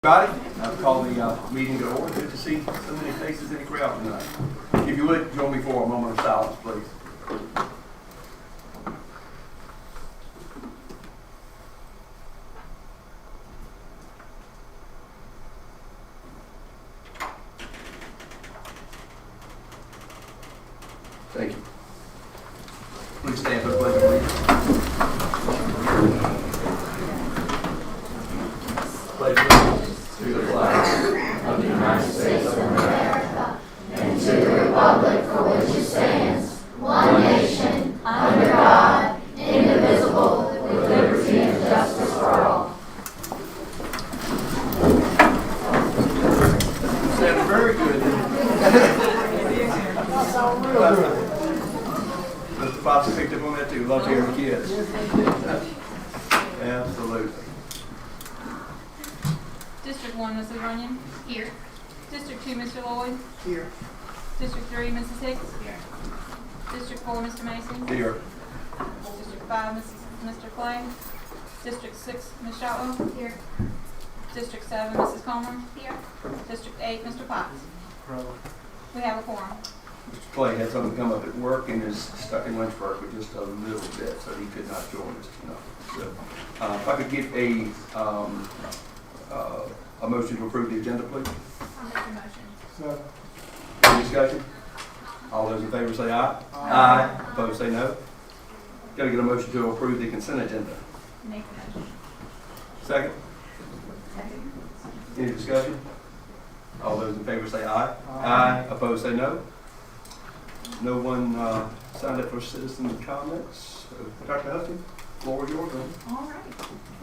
Everybody, I've called the meeting to order. Good to see so many faces in the crowd tonight. If you would, join me for a moment of silence, please. Thank you. Please stand for the pledge of allegiance. Pledge allegiance to the flag of the United States of America and to the republic for which it stands, one nation, under God, indivisible, with liberty and justice for all. Sounded very good. Mr. Fox picked up on that too. Love hearing the kids. Absolutely. District 1, Mrs. Runyon. Here. District 2, Mr. Lloyd. Here. District 3, Mrs. Hicks. Here. District 4, Mr. Mason. Here. District 5, Mr. Clay. District 6, Ms. Shotwell. Here. District 7, Mrs. Coleman. Here. District 8, Mr. Potts. We have a quorum. Mr. Clay had something come up at work and is stuck in Lynchburg for just a little bit, so he could not join us tonight. So, if I could get a motion to approve the agenda, please. I'll make the motion. So, Any discussion? All those in favor say aye. Aye. Opposed say no. Got to get a motion to approve the consent agenda. Make the motion. Second. Second. Any discussion? All those in favor say aye. Aye. Opposed say no. No one signed up for citizen comments. Dr. Huston, floor is yours. All right.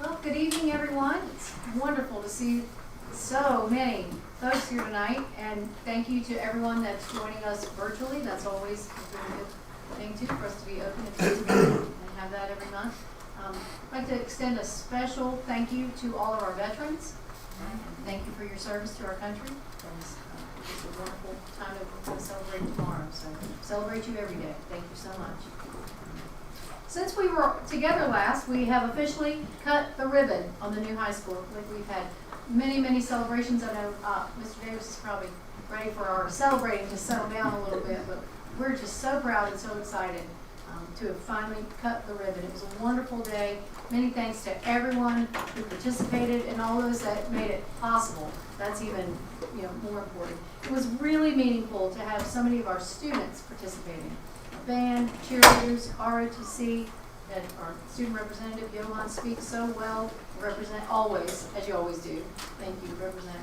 Well, good evening, everyone. It's wonderful to see so many folks here tonight, and thank you to everyone that's joining us virtually. That's always a really good thing, too, for us to be open and participating and have that every month. I'd like to extend a special thank you to all of our veterans. Thank you for your service to our country. It's a wonderful time to celebrate tomorrow. So celebrate you every day. Thank you so much. Since we were together last, we have officially cut the ribbon on the new high school. We've had many, many celebrations. I know Mr. Davis is probably ready for our celebrating to settle down a little bit, but we're just so proud and so excited to have finally cut the ribbon. It was a wonderful day. Many thanks to everyone who participated and all those that made it possible. That's even more important. It was really meaningful to have so many of our students participating. Band, cheerleaders, ROTC, that our student representative Johan speaks so well. Represent always, as you always do. Thank you, represent.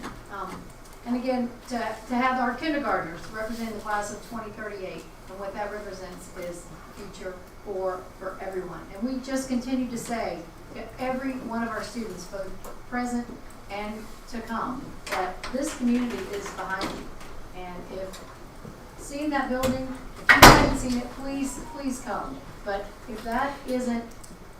And again, to have our kindergartners representing the class of 2038, and what that represents is future for everyone. And we just continue to say to every one of our students, both present and to come, that this community is behind you. And if seeing that building, if you haven't seen it, please come. But if that isn't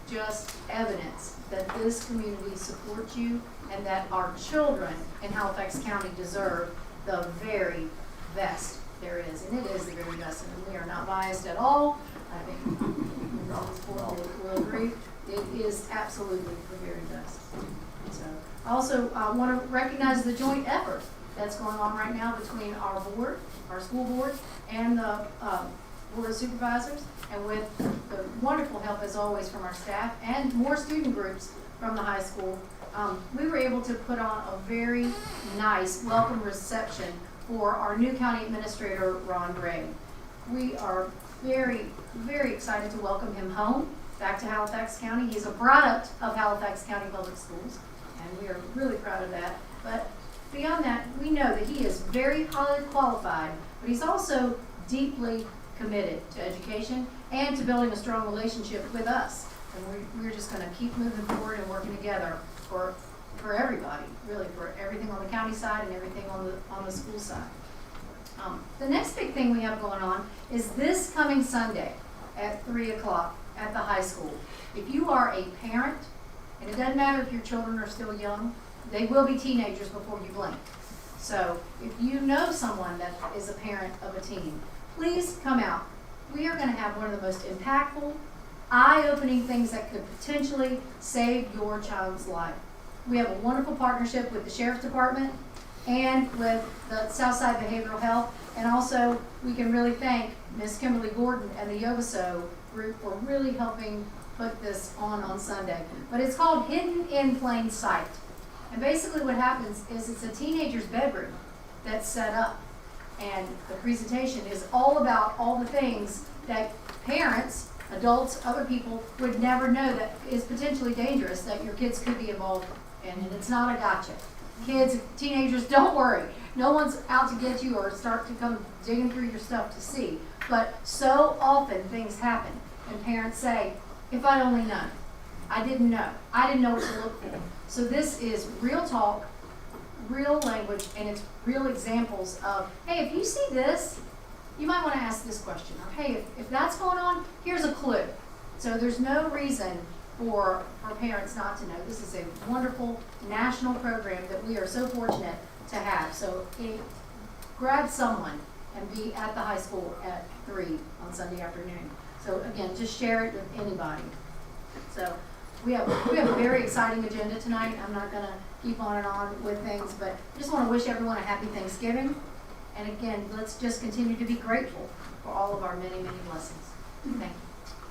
just evidence that this community supports you and that our children in Halifax County deserve the very best there is, and it is the very best, and we are not biased at all. I think Mrs. Ford will agree. It is absolutely the very best. So I also want to recognize the joint effort that's going on right now between our board, our school board, and the Board of Supervisors, and with the wonderful help, as always, from our staff and more student groups from the high school. We were able to put on a very nice welcome reception for our new county administrator, Ron Gray. We are very, very excited to welcome him home, back to Halifax County. He's a product of Halifax County Public Schools, and we are really proud of that. But beyond that, we know that he is very highly qualified, but he's also deeply committed to education and to building a strong relationship with us. And we're just going to keep moving forward and working together for everybody, really, for everything on the county side and everything on the school side. The next big thing we have going on is this coming Sunday at 3 o'clock at the high school. If you are a parent, and it doesn't matter if your children are still young, they will be teenagers before you blink. So if you know someone that is a parent of a teen, please come out. We are going to have one of the most impactful, eye-opening things that could potentially save your child's life. We have a wonderful partnership with the Sheriff's Department and with the Southside Behavioral Health. And also, we can really thank Miss Kimberly Gordon and the Yovaso group for really helping put this on Sunday. But it's called Hidden in Plain Sight. And basically what happens is it's a teenager's bedroom that's set up. And the presentation is all about all the things that parents, adults, other people would never know that is potentially dangerous that your kids could be involved in. And it's not a gotcha. Kids, teenagers, don't worry. No one's out to get you or start to come digging through your stuff to see. But so often things happen and parents say, if I'd only known. I didn't know. I didn't know what to look for. So this is real talk, real language, and it's real examples of, hey, if you see this, you might want to ask this question. Or, hey, if that's going on, here's a clue. So there's no reason for parents not to know. This is a wonderful national program that we are so fortunate to have. So grab someone and be at the high school at 3 on Sunday afternoon. So again, just share it with anybody. So we have a very exciting agenda tonight. I'm not going to keep on and on with things, but I just want to wish everyone a happy Thanksgiving. And again, let's just continue to be grateful for all of our many, many blessings.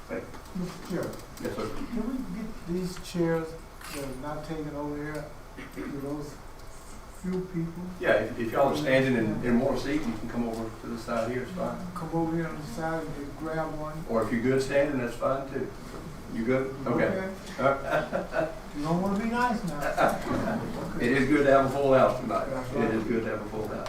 Thank you. Mr. Chair, Yes, sir. can we get these chairs that are not taken over here to those few people? Yeah, if y'all are standing and want a seat, you can come over to the side here, it's fine. Come over here on the side and just grab one. Or if you're good standing, that's fine too. You good? Okay. You don't want to be nice now. It is good to have a full house tonight. It is good to have a full house.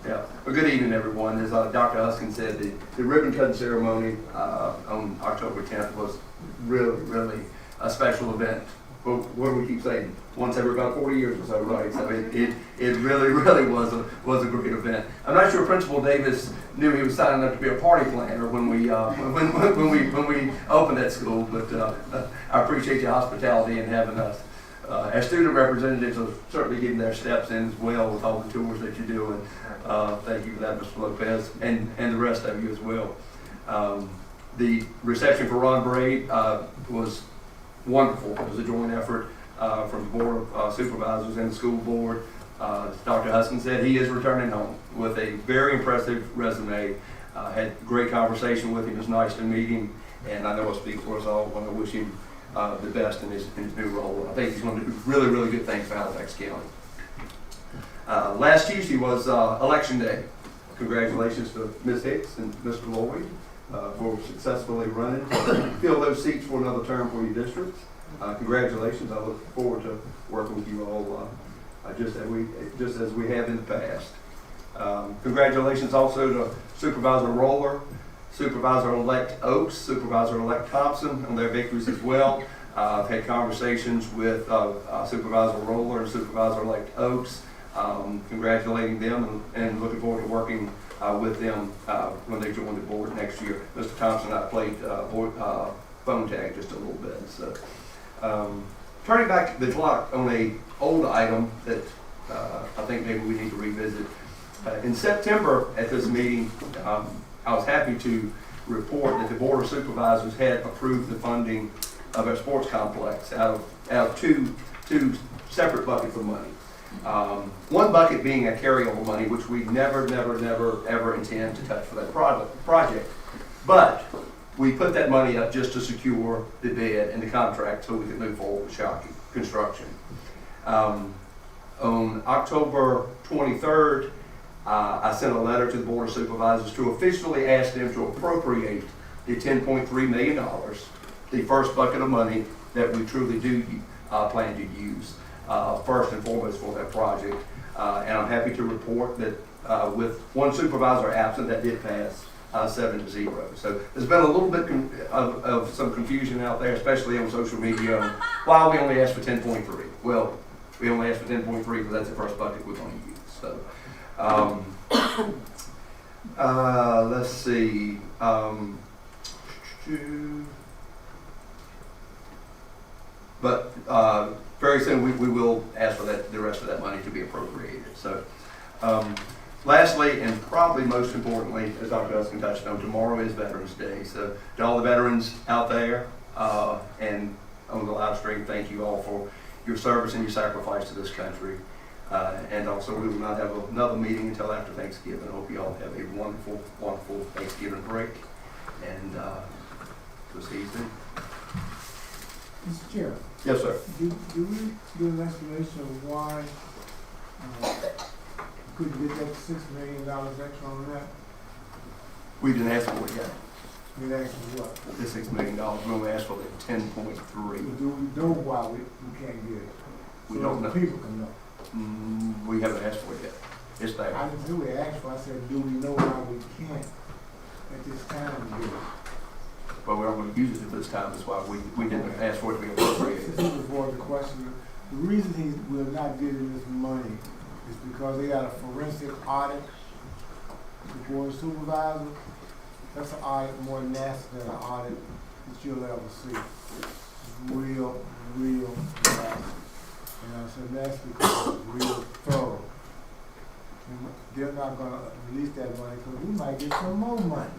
Yeah. Well, good evening, everyone. As Dr. Huskin said, the ribbon cutting ceremony on October 10th was really a special event. Well, what do we keep saying? Once every about 40 years or so, right? So it really was a great event. I'm not sure Principal Davis knew he was signing up to be a party planner when we opened that school, but I appreciate your hospitality and having us. As student representatives are certainly getting their steps in as well with all the tours that you're doing. Thank you for that, Mr. Lopez, and the rest of you as well. The reception for Ron Braid was wonderful. It was a joint effort from the Board of Supervisors and the school board. As Dr. Huskin said, he is returning home with a very impressive resume. Had great conversation with him. It was nice to meet him, and I know I speak for us all when I wish him the best in his new role. I think he's going to do really good things for Halifax County. Last Tuesday was Election Day. Congratulations to Ms. Hicks and Mr. Lloyd for successfully running to fill those seats for another term for your districts. Congratulations. I look forward to working with you all just as we have in the past. Congratulations also to Supervisor Roller, Supervisor-elect Oaks, Supervisor-elect Thompson on their victories as well. I've had conversations with Supervisor Roller and Supervisor-elect Oaks, congratulating them and looking forward to working with them when they join the board next year. Mr. Thompson and I played phone tag just a little bit. So, turning back the clock on an old item that I think maybe we need to revisit. In September at this meeting, I was happy to report that the Board of Supervisors had approved the funding of our sports complex out of two separate buckets of money. One bucket being a carryover money, which we never ever intend to touch for that project. But we put that money up just to secure the bid and the contract so we could move forward with Shockey construction. On October 23rd, I sent a letter to the Board of Supervisors to officially ask them to appropriate the $10.3 million, the first bucket of money that we truly do plan to use first and foremost for that project. And I'm happy to report that with one supervisor absent, that did pass 7-0. So there's been a little bit of some confusion out there, especially on social media, on why we only asked for 10.3. Well, we only asked for 10.3 because that's the first bucket we're going to use. So. Let's see. But very soon we will ask for the rest of that money to be appropriated. So, lastly, and probably most importantly, as Dr. Huskin touched on, tomorrow is Veterans Day. So, to all the veterans out there and on the live stream, thank you all for your service and your sacrifice to this country. And also, we will not have another meeting until after Thanksgiving. I hope you all have a wonderful, wonderful Thanksgiving break. And we'll see you soon. Mr. Chair, Yes, sir. do we get an explanation of why couldn't get that $6 million extra on that? We didn't ask for it yet. We asked for what? The $6 million. We only asked for the 10.3. Do we know why we can't get it? We So don't the know. people can know. We haven't asked for it yet. It's there. I didn't really ask for, I said, do we know why we can't at this time get it? But we aren't going to use it at this time. That's why we didn't ask for it to be appropriated. This is before the question. The reason we're not getting this money is because they got a forensic audit. The board of supervisors, that's an audit more nasty than an audit that you'll ever see. It's real, real nasty. And I said nasty because it's real thorough. And they're not gonna release that money because we might get some more money,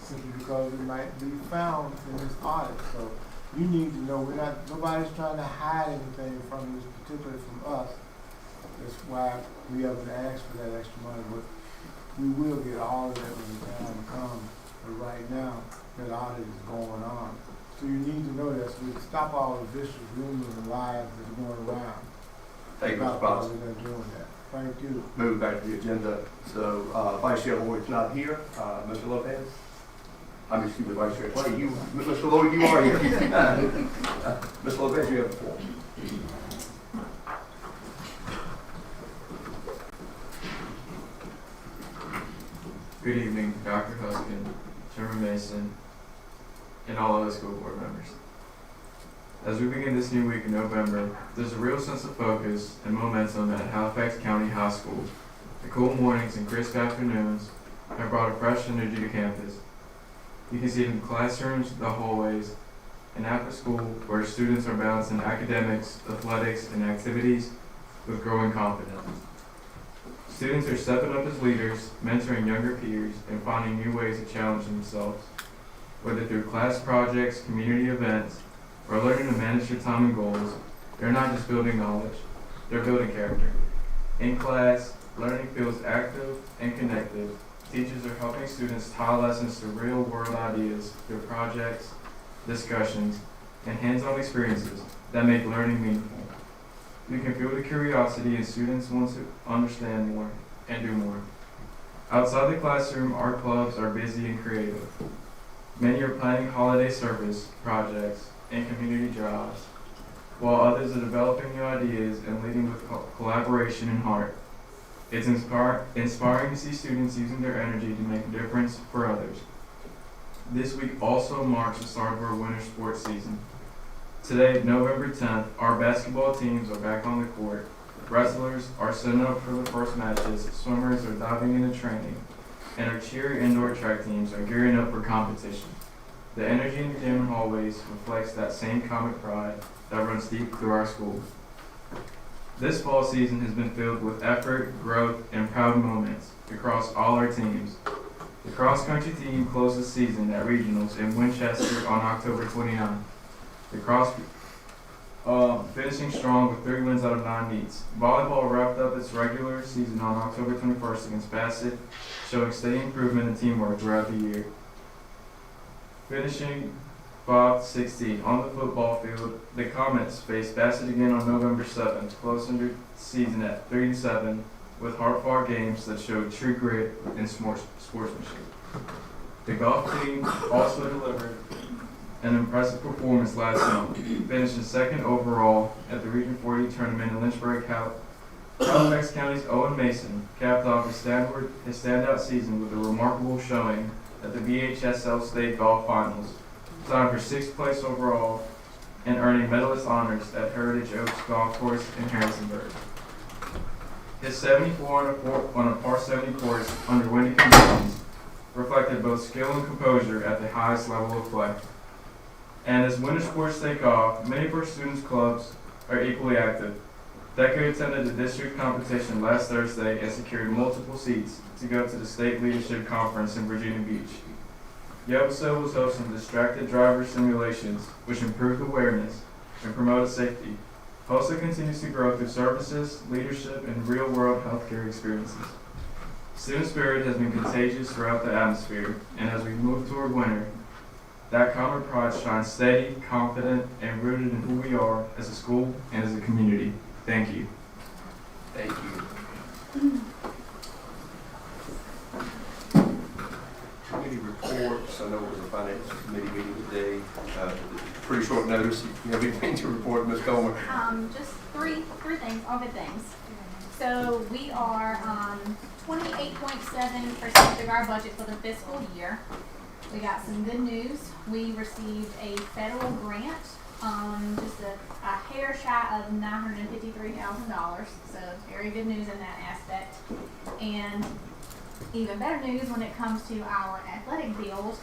simply because it might be found in this audit. So you need to know nobody's trying to hide anything from you, particularly from us. That's why we haven't asked for that extra money, but we will get all of that when the time comes. But right now, that audit is going on. So you need to know that so we can stop all the vicious rumors and lies that are going around. Thank you, Mr. About Potts. why we're not doing that. Thank you. Moving back to the agenda. So Vice Chair Lloyd's not here. Mr. Lopez? Excuse me, Vice Chair Clay. Mr. Lloyd, you are here. Mr. Lopez, you have the floor. Good evening, Dr. Huskin, Chairman Mason, and all other school board members. As we begin this new week in November, there's a real sense of focus and momentum at Halifax County High School. The cool mornings and crisp afternoons have brought a fresh energy to campus. You can see it in the classrooms, the hallways, and after school where students are balancing academics, athletics, and activities with growing confidence. Students are stepping up as leaders, mentoring younger peers, and finding new ways to challenge themselves. Whether through class projects, community events, or learning to manage their time and goals, they're not just building knowledge, they're building character. In class, learning feels active and connected. Teachers are helping students tie lessons to real-world ideas through projects, discussions, and hands-on experiences that make learning meaningful. You can feel the curiosity in students want to understand more and do more. Outside the classroom, our clubs are busy and creative. Many are planning holiday service projects and community jobs, while others are developing new ideas and leading with collaboration and heart. It's inspiring to see students using their energy to make a difference for others. This week also marks the start of our winter sports season. Today, November 10th, our basketball teams are back on the court. Wrestlers are setting up for the first matches, swimmers are diving into training, and our cheer indoor track teams are gearing up for competition. The energy in the gym and hallways reflects that same common pride that runs deep through our school. This fall season has been filled with effort, growth, and proud moments across all our teams. The cross-country team closed the season at regionals in Winchester on October 29th. The cross finishing strong with 3 wins out of 9 meets. Volleyball wrapped up its regular season on October 21st against Bassett, showing steady improvement in teamwork throughout the year. Finishing 5-16 on the football field, the Comets faced Bassett again on November 7th, closing the season at 3-7 with hard-fought games that showed true grit and sportsmanship. The golf team also delivered an impressive performance last month, finishing 2nd overall at the Region 40 tournament in Lynchburg. Halifax County's Owen Mason capped off his standout season with a remarkable showing at the VHSL State Golf Finals, tied for 6th place overall and earning medalist honors at Heritage Oaks Golf Course in Harrisonburg. His 74 on a par 70 course under windy conditions reflected both skill and composure at the highest level of play. And as winter sports take off, many of our students' clubs are equally active. Decker attended the district competition last Thursday and secured multiple seats to go to the state leadership conference in Virginia Beach. Yoboso was hosting distracted driver simulations, which improved awareness and promoted safety, HOSA continues to grow through services, leadership, and real-world healthcare experiences. Student spirit has been contagious throughout the atmosphere, and as we move toward winter, that common pride shines steady, confident, and rooted in who we are as a school and as a community. Thank you. Thank you. Committee reports. I know it was a finance committee meeting today. Pretty short notice. You have anything to report, Ms. Coleman? Just three things, all good things. So we are 28.7% of our budget for the fiscal year. We got some good news. We received a federal grant, just a hair shy of $953,000. So very good news in that aspect. And even better news when it comes to our athletic bills,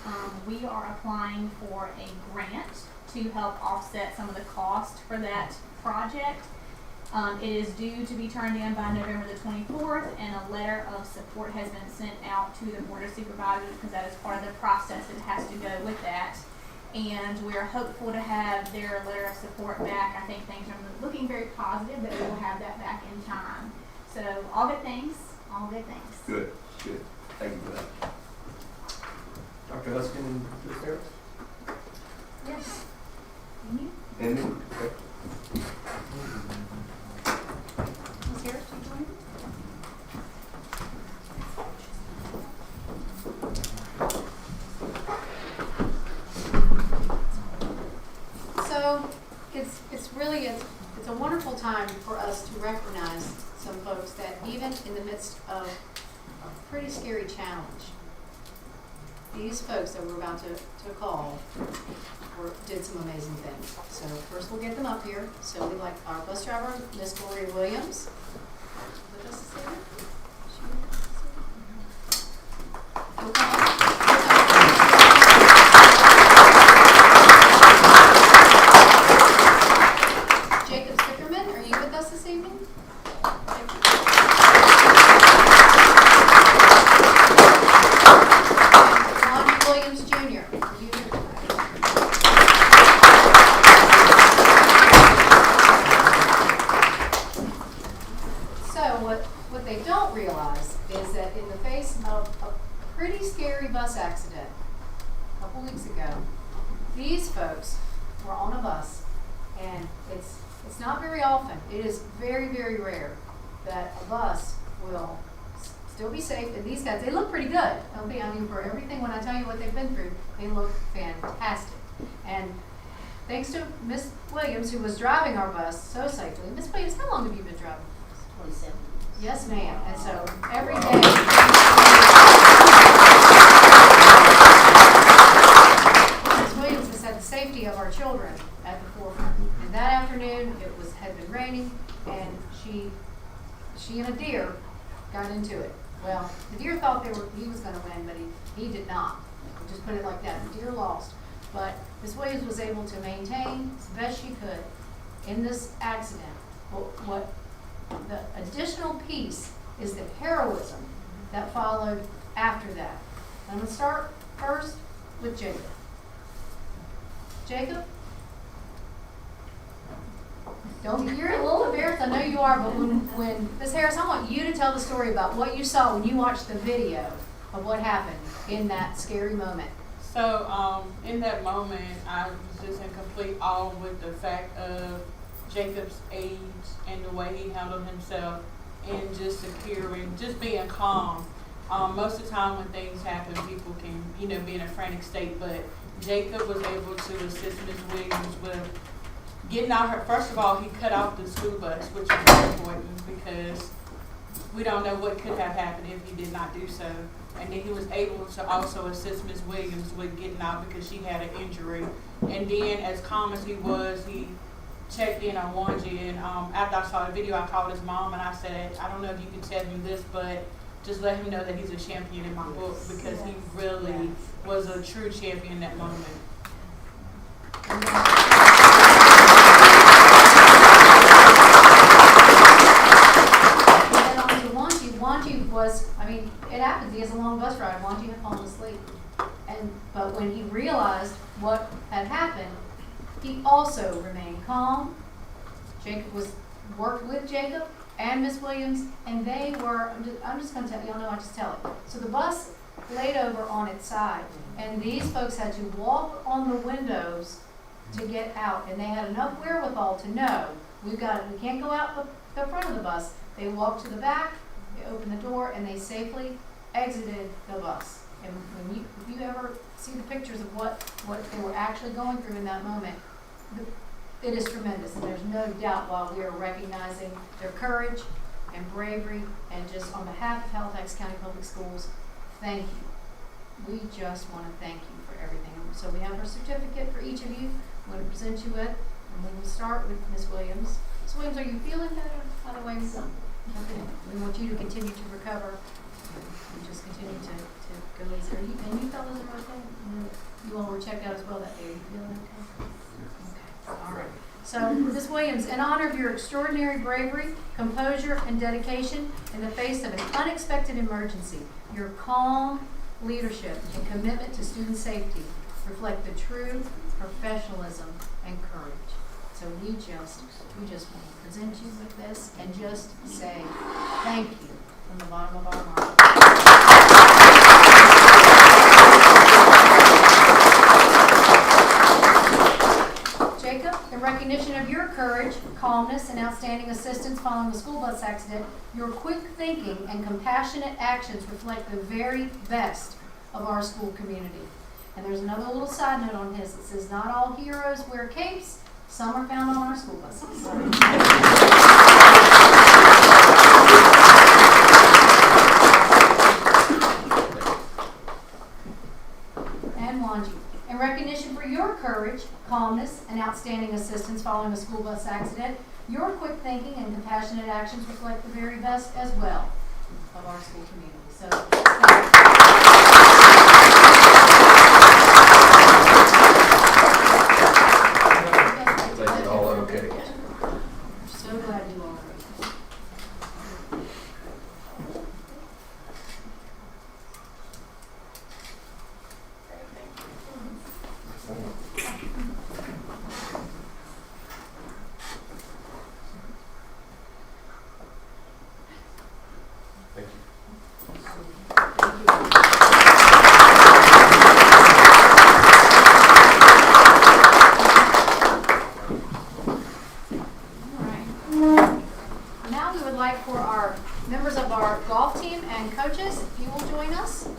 we are applying for a grant to help offset some of the cost for that project. It is due to be turned in by November the 24th, and a letter of support has been sent out to the Board of Supervisors because that is part of the process that has to go with that. And we're hopeful to have their letter of support back. I think things are looking very positive that we will have that back in time. So all good things, all good things. Good, good. Thank you for that. Dr. Huskin and Ms. Harris? Yes. And you? And me? Okay. Ms. Harris, you join? So it's really it's a wonderful time for us to recognize some folks that even in the midst of a pretty scary challenge, these folks that we're about to call did some amazing things. So first we'll get them up here. So we like our bus driver, Miss Gloria Williams. With us this evening. You'll come up. Jacob Stickerman, are you with us this evening? Lonnie Williams Jr. Are you here tonight? So what they don't realize is that in the face of a pretty scary bus accident a couple weeks ago, these folks were on a bus, and it's not very often. It is very, very rare that a bus will still be safe. And these guys, they look pretty good. I mean, for everything, when I tell you what they've been through, they look fantastic. And thanks to Miss Williams, who was driving our bus so safely. Miss Williams, how long have you been driving? 27. Yes, ma'am. And so every day. Miss Williams has had the safety of our children at the forefront. And that afternoon, had been raining, and she and a deer got into it. Well, the deer thought he was going to win, but he did not. We'll just put it like that. The deer lost. But Miss Williams was able to maintain as best she could in this accident. What the additional piece is the heroism that followed after that. I'm going to start first with Jacob. Jacob? You're a little embarrassed, I know you are, but when Ms. Harris, I want you to tell the story about what you saw when you watched the video of what happened in that scary moment. So, in that moment, I was just in complete awe with the fact of Jacob's age and the way he handled himself, and just securing, just being calm. Most of the time when things happen, people can, be in a frantic state, but Jacob was able to assist Ms. Williams with getting out her. First of all, he cut off the school bus, which is very important because we don't know what could have happened if he did not do so. And then he was able to also assist Ms. Williams with getting out because she had an injury. And then, as calm as he was, he checked in on Wanji. And after I saw the video, I called his mom and I said, I don't know if you can tell him this, but just let him know that he's a champion in my book, because he really was a true champion in that moment. It happens. He has a long bus ride. Wanji had fallen asleep, but when he realized what had happened, he also remained calm, Jacob worked with Jacob and Miss Williams, and they were, I'm just gonna tell y'all know I just tell it. So the bus laid over on its side, and these folks had to walk on the windows to get out, and they had enough wherewithal to know we can't go out the front of the bus. They walked to the back, they opened the door, and they safely exited the bus. And if you ever see the pictures of what they were actually going through in that moment, it is tremendous, and there's no doubt while we are recognizing their courage and bravery, and just on behalf of Halifax County Public Schools, thank you. We just want to thank you for everything. So we have our certificate for each of you. I'm going to present you with, and we will start with Ms. Williams. Ms. Williams, are you feeling better? By the way, okay. We want you to continue to recover and just continue to go easy. And you fellas are okay? You all were checked out as well that day. Are you feeling okay? All right. So, Ms. Williams, in honor of your extraordinary bravery, composure, and dedication in the face of an unexpected emergency, your calm leadership and commitment to student safety reflect the true professionalism and courage. So we just want to present you with this and just say thank you from the bottom of our heart. Jacob, in recognition of your courage, calmness, and outstanding assistance following the school bus accident, your quick thinking and compassionate actions reflect the very best of our school community. And there's another little side note on his. It says, not all heroes wear capes. Some are found on our school buses. And Wanji, in recognition for your courage, calmness, and outstanding assistance following a school bus accident, your quick thinking and compassionate actions reflect the very best as well of our school community. So, That's all okay. so glad you all are okay. Thank you. Thank you. Now we would like for our members of our golf team and coaches, if you will join us.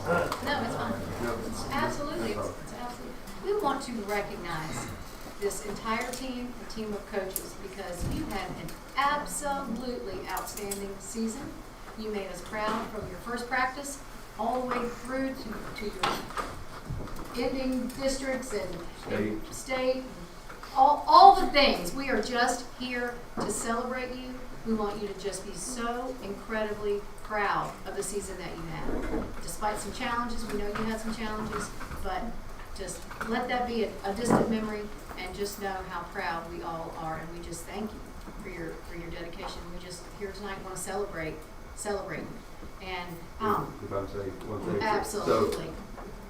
No, it's fine. Absolutely. It's absolutely. We want to recognize this entire team, the team of coaches, because you had an absolutely outstanding season. You made us proud from your first practice all the way through to your ending districts and state, all the things. We are just here to celebrate you. We want you to just be so incredibly proud of the season that you had. Despite some challenges, we know you had some challenges, but just let that be a distant memory, and just know how proud we all are, and we just thank you for your dedication. We just here tonight want to celebrate you. And If I'm saying one thing. absolutely. So,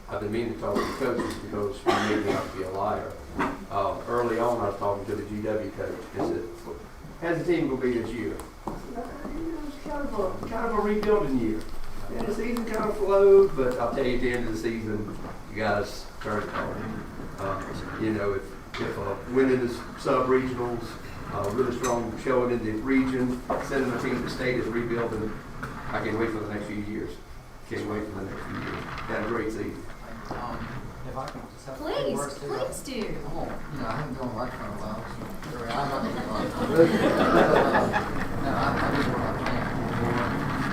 I've been meaning to talk to the coaches because you made me out to be a liar. Early on, I was talking to the GW coach and said, how's the team going to be this year? It's kind of a rebuilding year. And the season kind of flowed, but I'll tell you at the end of the season, you guys turned it on. If winning the sub-regionals, really strong showing in the region, sending the team to state is rebuilding, I can't wait for the next few years. Can't wait for the next few years. Had a great season. If I can just have Please, words to please do. I haven't been on the right for a while. So I'm not going to No, I do what I can.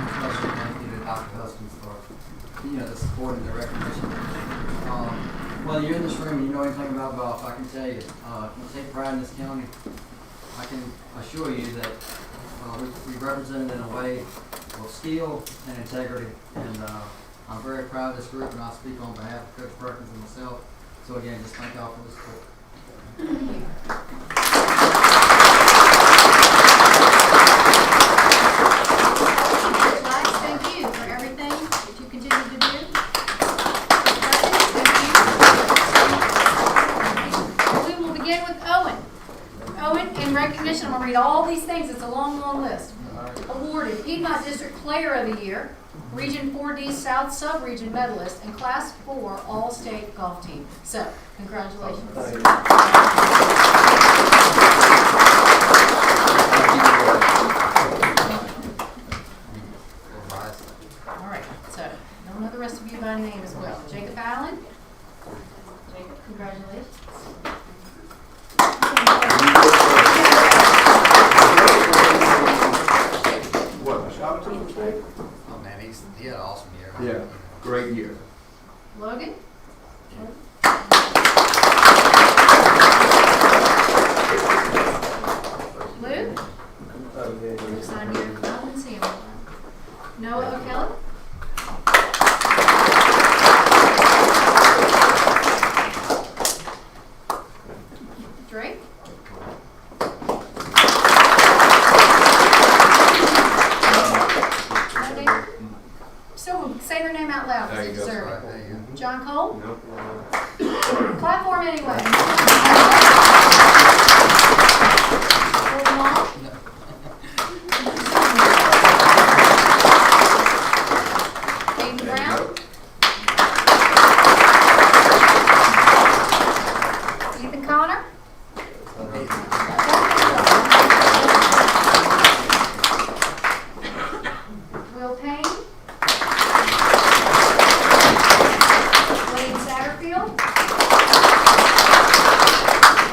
Especially thank you to Dr. Huskins for, the support and the recognition. Whether you're in this room and you know anything about golf, I can tell you, we take pride in this county. I can assure you that we represent it in a way of skill and integrity. And I'm very proud of this group, and I speak on behalf of Coach Perkins and myself. So again, just thank y'all for the support. Flags, thank you for everything that you continue to do. Thank you. We will begin with Owen. Owen, in recognition, I'm gonna read all these things, it's a long, long list. Awarded Piedmont District Player of the Year, Region 4D South Sub-Region Medalist, and Class 4 All-State Golf Team. So, congratulations. All right, so, I know the rest of you by name as well. Jacob Allen. Jacob, congratulations. What, shot to mistake? Oh man, he had an awesome year. Yeah, great year. Logan. Lou. Luke's not here. I didn't see him. Noah O'Kelly. Drake. No name? So say their name out loud because they deserve it. There you go. John Cole. Nope. Clap for him anyway. Jordan Long. Aiden Brown. Ethan Connor. Will Payne. Wade Satterfield.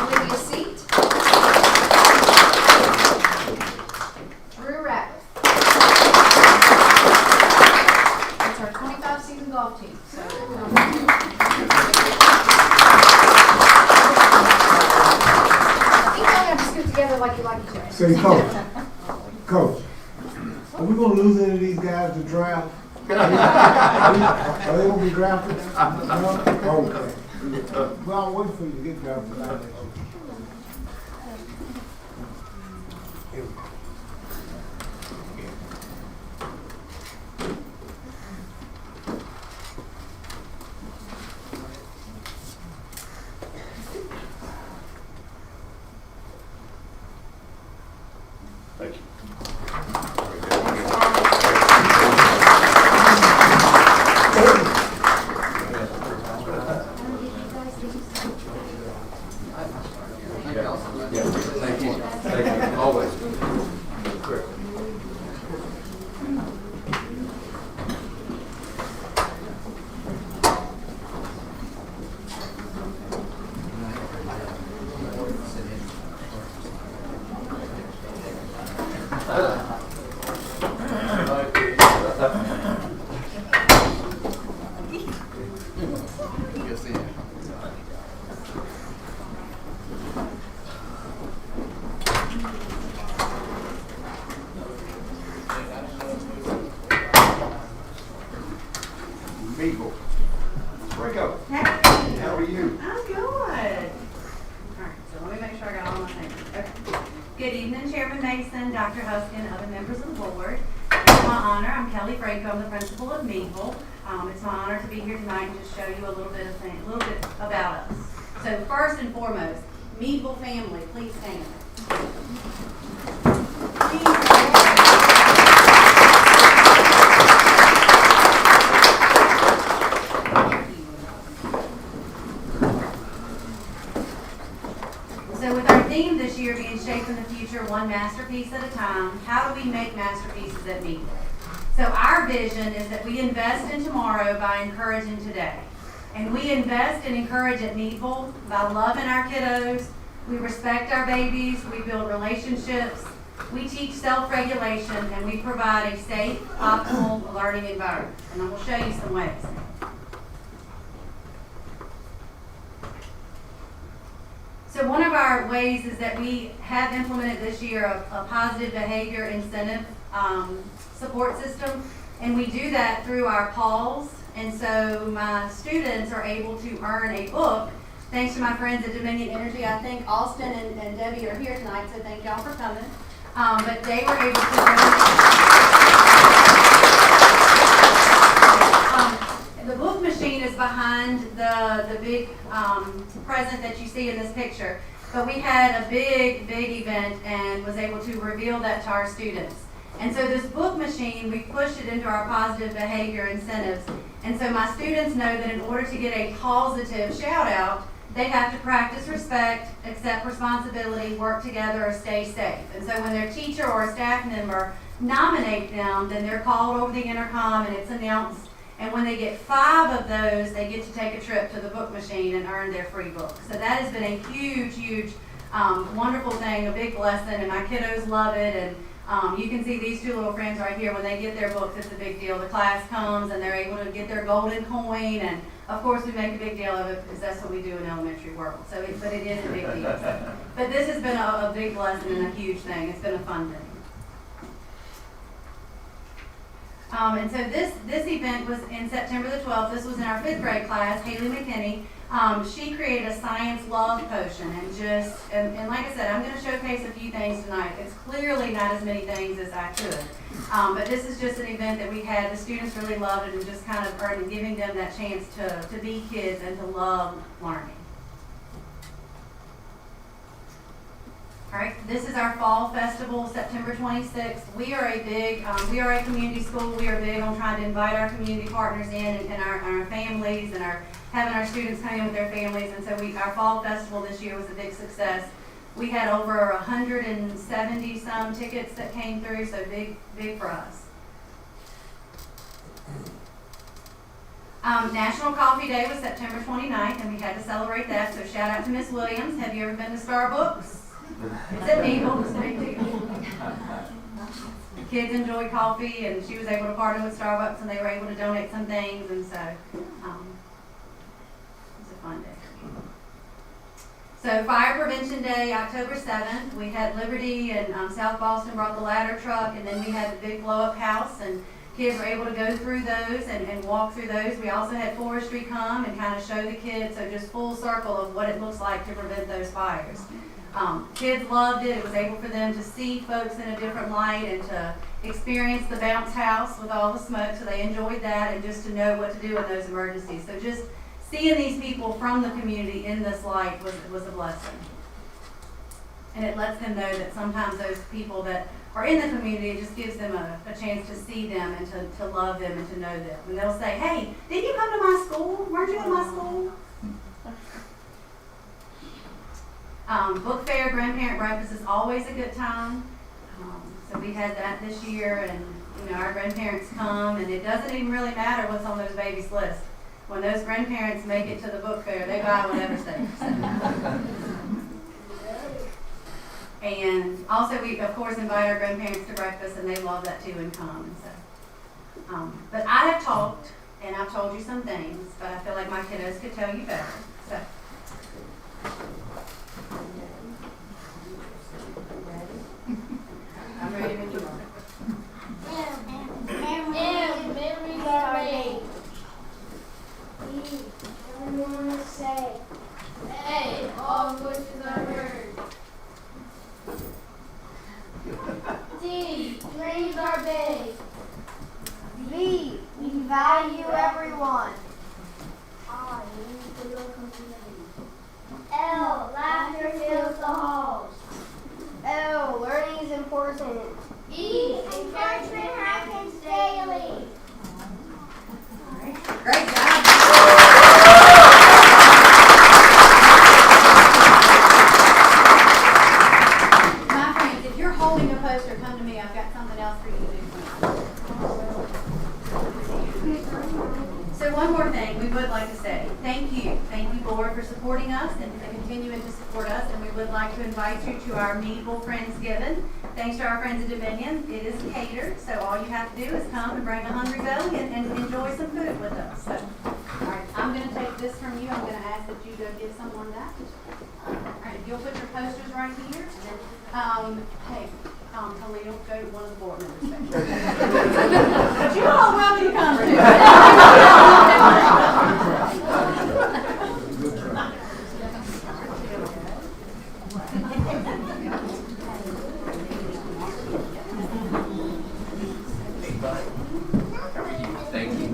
Olivia Seat. Drew Ratliff. That's our 25 season golf team. So, I think y'all have to scoot together like you like to. Say, Coach, are we gonna lose any of these guys to draft? Are they gonna be drafted? No? Okay. Well, I'm waiting for you to get drafted. Here we go. Thank you. Thank y'all so much. Yeah, thank you. Thank you, always. Great. Good seeing you. Meagle. Rico, Hey, how are you? I'm good. All right, so let me make sure I got all my things. Okay. Good evening, Chairman Mason, Dr. Huskin, other members of the board. It's my honor. I'm Kelly Franco. I'm the principal of Meadville. It's my honor to be here tonight and just show you a little bit about us. So first and foremost, Meadville family, please stand. So with our theme this year being Shaping the Future One Masterpiece at a Time, how do we make masterpieces at Meadville? So our vision is that we invest in tomorrow by encouraging today. And we invest and encourage at Meadville by loving our kiddos, we respect our babies, we build relationships, we teach self-regulation, and we provide a safe, optimal learning environment. And I will show you some ways. So one of our ways is that we have implemented this year a positive behavior incentive support system. And we do that through our calls. And so my students are able to earn a book, thanks to my friends at Dominion Energy. I think Austin and Debbie are here tonight, so thank y'all for coming. But they were able to the book machine is behind the big present that you see in this picture. But we had a big event and was able to reveal that to our students. And so this book machine, we pushed it into our positive behavior incentives. And so my students know that in order to get a positive shout out, they have to practice respect, accept responsibility, work together, or stay safe. And so when their teacher or a staff member nominate them, then they're called over the intercom and it's announced. And when they get 5 of those, they get to take a trip to the book machine and earn their free book. So that has been a huge, wonderful thing, a big blessing, and my kiddos love it. And you can see these 2 little friends right here. When they get their books, it's a big deal. The class comes and they're able to get their golden coin, and of course we make a big deal of it because that's what we do in elementary world. So, but it is a big deal. So, but this has been a big blessing and a huge thing. It's been a fun thing. And so this event was in September the 12th. This was in our 5th grade class, Haley McKinney. She created a science love potion and like I said, I'm going to showcase a few things tonight. It's clearly not as many things as I could. But this is just an event that we had. The students really loved it and just kind of earned and giving them that chance to be kids and to love learning. All right, this is our fall festival, September 26th. We are a community school. We are big on trying to invite our community partners in and our families and having our students come in with their families. And so our fall festival this year was a big success. We had over 170 some tickets that came through, so big for us. National Coffee Day was September 29th, and we had to celebrate that. So shout out to Miss Williams. Have you ever been to Starbucks? It's at Eagle. The kids enjoyed coffee, and she was able to partner with Starbucks, and they were able to donate some things, and so it was a fun day. So Fire Prevention Day, October 7th, we had Liberty and South Boston brought the ladder truck, and then we had the big blow-up house, and kids were able to go through those and walk through those. We also had forestry come and kind of show the kids, so just full circle of what it looks like to prevent those fires. Kids loved it. It was able for them to see folks in a different light and to experience the bounce house with all the smoke, so they enjoyed that, and just to know what to do in those emergencies. So just seeing these people from the community in this light was a blessing. And it lets them know that sometimes those people that are in the community, it just gives them a chance to see them and to love them and to know them. And they'll say, hey, did you come to my school? Weren't you in my school? Book fair, grandparent breakfast is always a good time. So we had that this year, and our grandparents come, and it doesn't even really matter what's on those babies' lists. When those grandparents make it to the book fair, they buy whatever's there. And also we, of course, invite our grandparents to breakfast, and they love that too and come. And so, but I have talked, and I've told you some things, but I feel like my kiddos could tell you better. So. I'm ready when you are. Memories are made. Everyone will say, hey, all voices are heard. D, dreams are big. V, we value everyone. I, meaningful community. L, laughter fills the halls. L, learning is important. E, encouragement happens daily. All right. Great job. My friends, if you're holding a poster, come to me. I've got something else for you to do. So one more thing we would like to say. Thank you. Thank you, Lord, for supporting us and for continuing to support us. And we would like to invite you to our Meadville Friendsgiving. Thanks to our friends at Dominion. It is catered, so all you have to do is come and bring a hungry belly and enjoy some food with us. So, all right, I'm going to take this from you. I'm going to ask that you go give someone that. All right, if you'll put your posters right here. Hey, Toledo, go to one of the board members section. But you all welcome to come too. Good try. Thank you.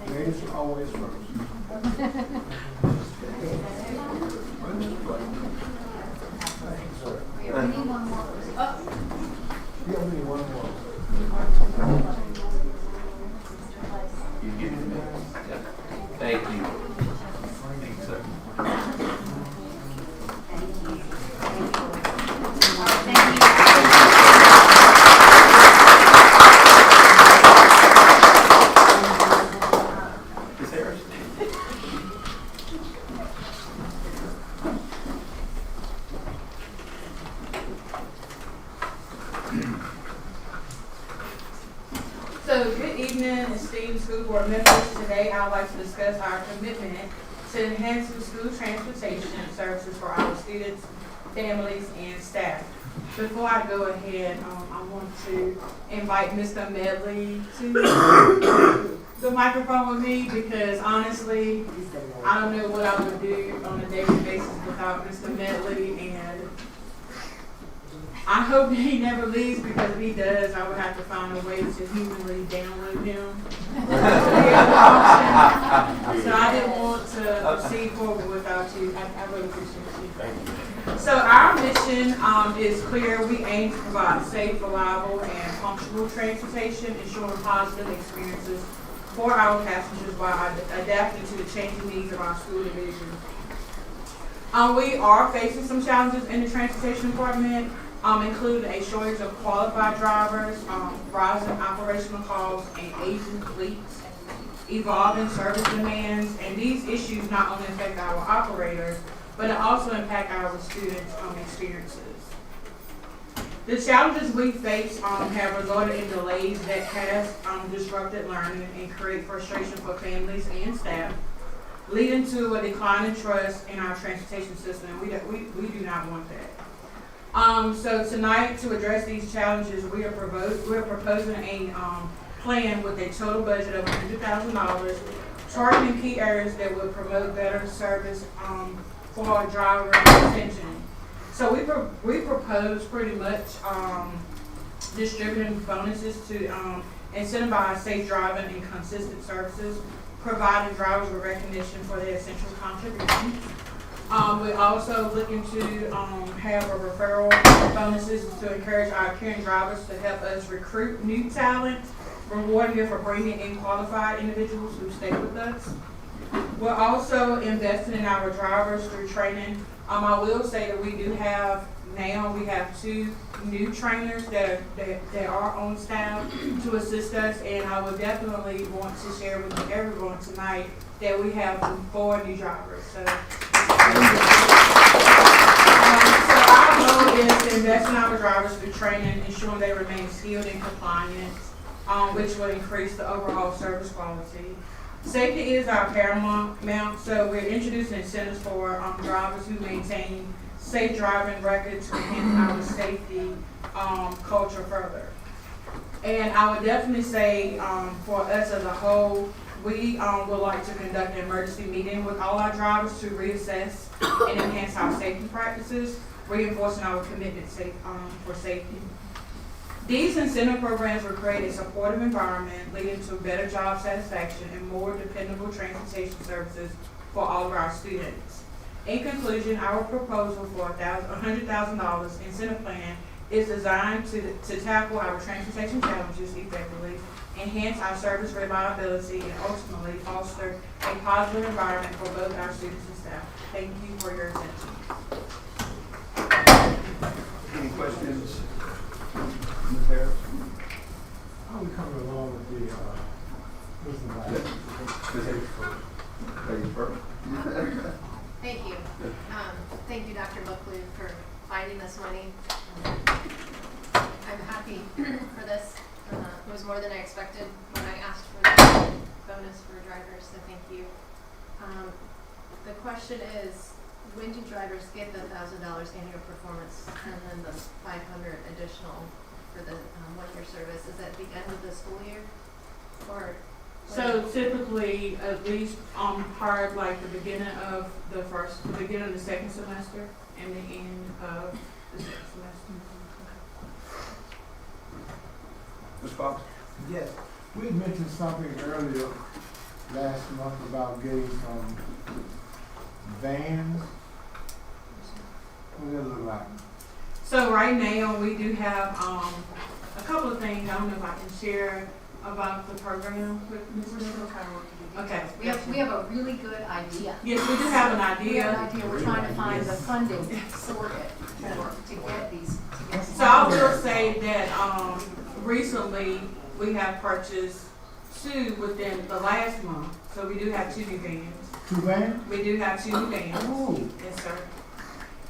Ladies are always first. We need one more. Oh, Yeah, we need one more. You give it to me. Yeah. Thank you. Thank you, sir. Ms. Harris? So, good evening, esteemed school board members. Today, I would like to discuss our commitment to enhancing school transportation services for our students, families, and staff. Before I go ahead, I want to invite Mr. Medley to the microphone with me because honestly, I don't know what I would do on a daily basis without Mr. Medley, and I hope he never leaves because if he does, I would have to find a way to humanly download him. So I didn't want to proceed forward without you. I really appreciate you. Thank you. So our mission is clear. We aim to provide safe, reliable, and punctual transportation, ensuring positive experiences for our passengers while adapting to the changing needs of our school division. We are facing some challenges in the transportation department, including a shortage of qualified drivers, rising operational costs, and aging fleets, evolving service demands, and these issues not only affect our operators, but it also impact our students' experiences. The challenges we face have resulted in delays that have disrupted learning and create frustration for families and staff, leading to a decline in trust in our transportation system. We do not want that. So tonight, to address these challenges, we are proposing a plan with a total budget of $100,000, targeting key areas that would promote better service for driver retention. So we propose pretty much distributing bonuses to incentivize safe driving and consistent services, providing drivers with recognition for their essential contributions. We're also looking to have a referral bonuses to encourage our caring drivers to help us recruit new talent, rewarding them for bringing in qualified individuals who stay with us. We're also investing in our drivers through training. I will say that we have 2 new trainers that are on staff to assist us, and I would definitely want to share with everyone tonight that we have 4 new drivers. So our goal is to invest in our drivers through training, ensuring they remain skilled and compliant, which will increase the overall service quality. Safety is our paramount, so we're introducing incentives for drivers who maintain safe driving records to enhance our safety culture further. And I would definitely say for us as a whole, we would like to conduct an emergency meeting with all our drivers to reassess and enhance our safety practices, reinforcing our commitment for safety. These incentive programs will create a supportive environment leading to better job satisfaction and more dependable transportation services for all of our students. In conclusion, our proposal for $100,000 incentive plan is designed to tackle our transportation challenges effectively, enhance our service reliability, and ultimately foster a positive environment for both our students and staff. Thank you for your attention. Any questions? Ms. Harris? How are we coming along with the, Ms. Harris? Lady Burke. Thank you. Thank you, Dr. Buckley, for finding this money. I'm happy for this. It was more than I expected when I asked for the bonus for drivers, so thank you. The question is, when do drivers get the $1,000 annual performance and then the 500 additional for the 1-year service? Is that the end of the school year? Or So typically, at least part like the beginning of the second semester and the end of the second semester. Mr. Fox? Yes, we had mentioned something earlier last month about getting some vans. What does that look like? So right now, we do have a couple of things. I don't know if I can share about the program with Ms. Mitchell. Okay. We have a really good idea. Yes, we do have an We have an idea. idea, we're trying to find the funding for it, to get these. So I will say that recently, we have purchased 2 within the last month. So we do have 2 new vans. 2 vans? We do have 2 new vans. Ooh. Yes, sir.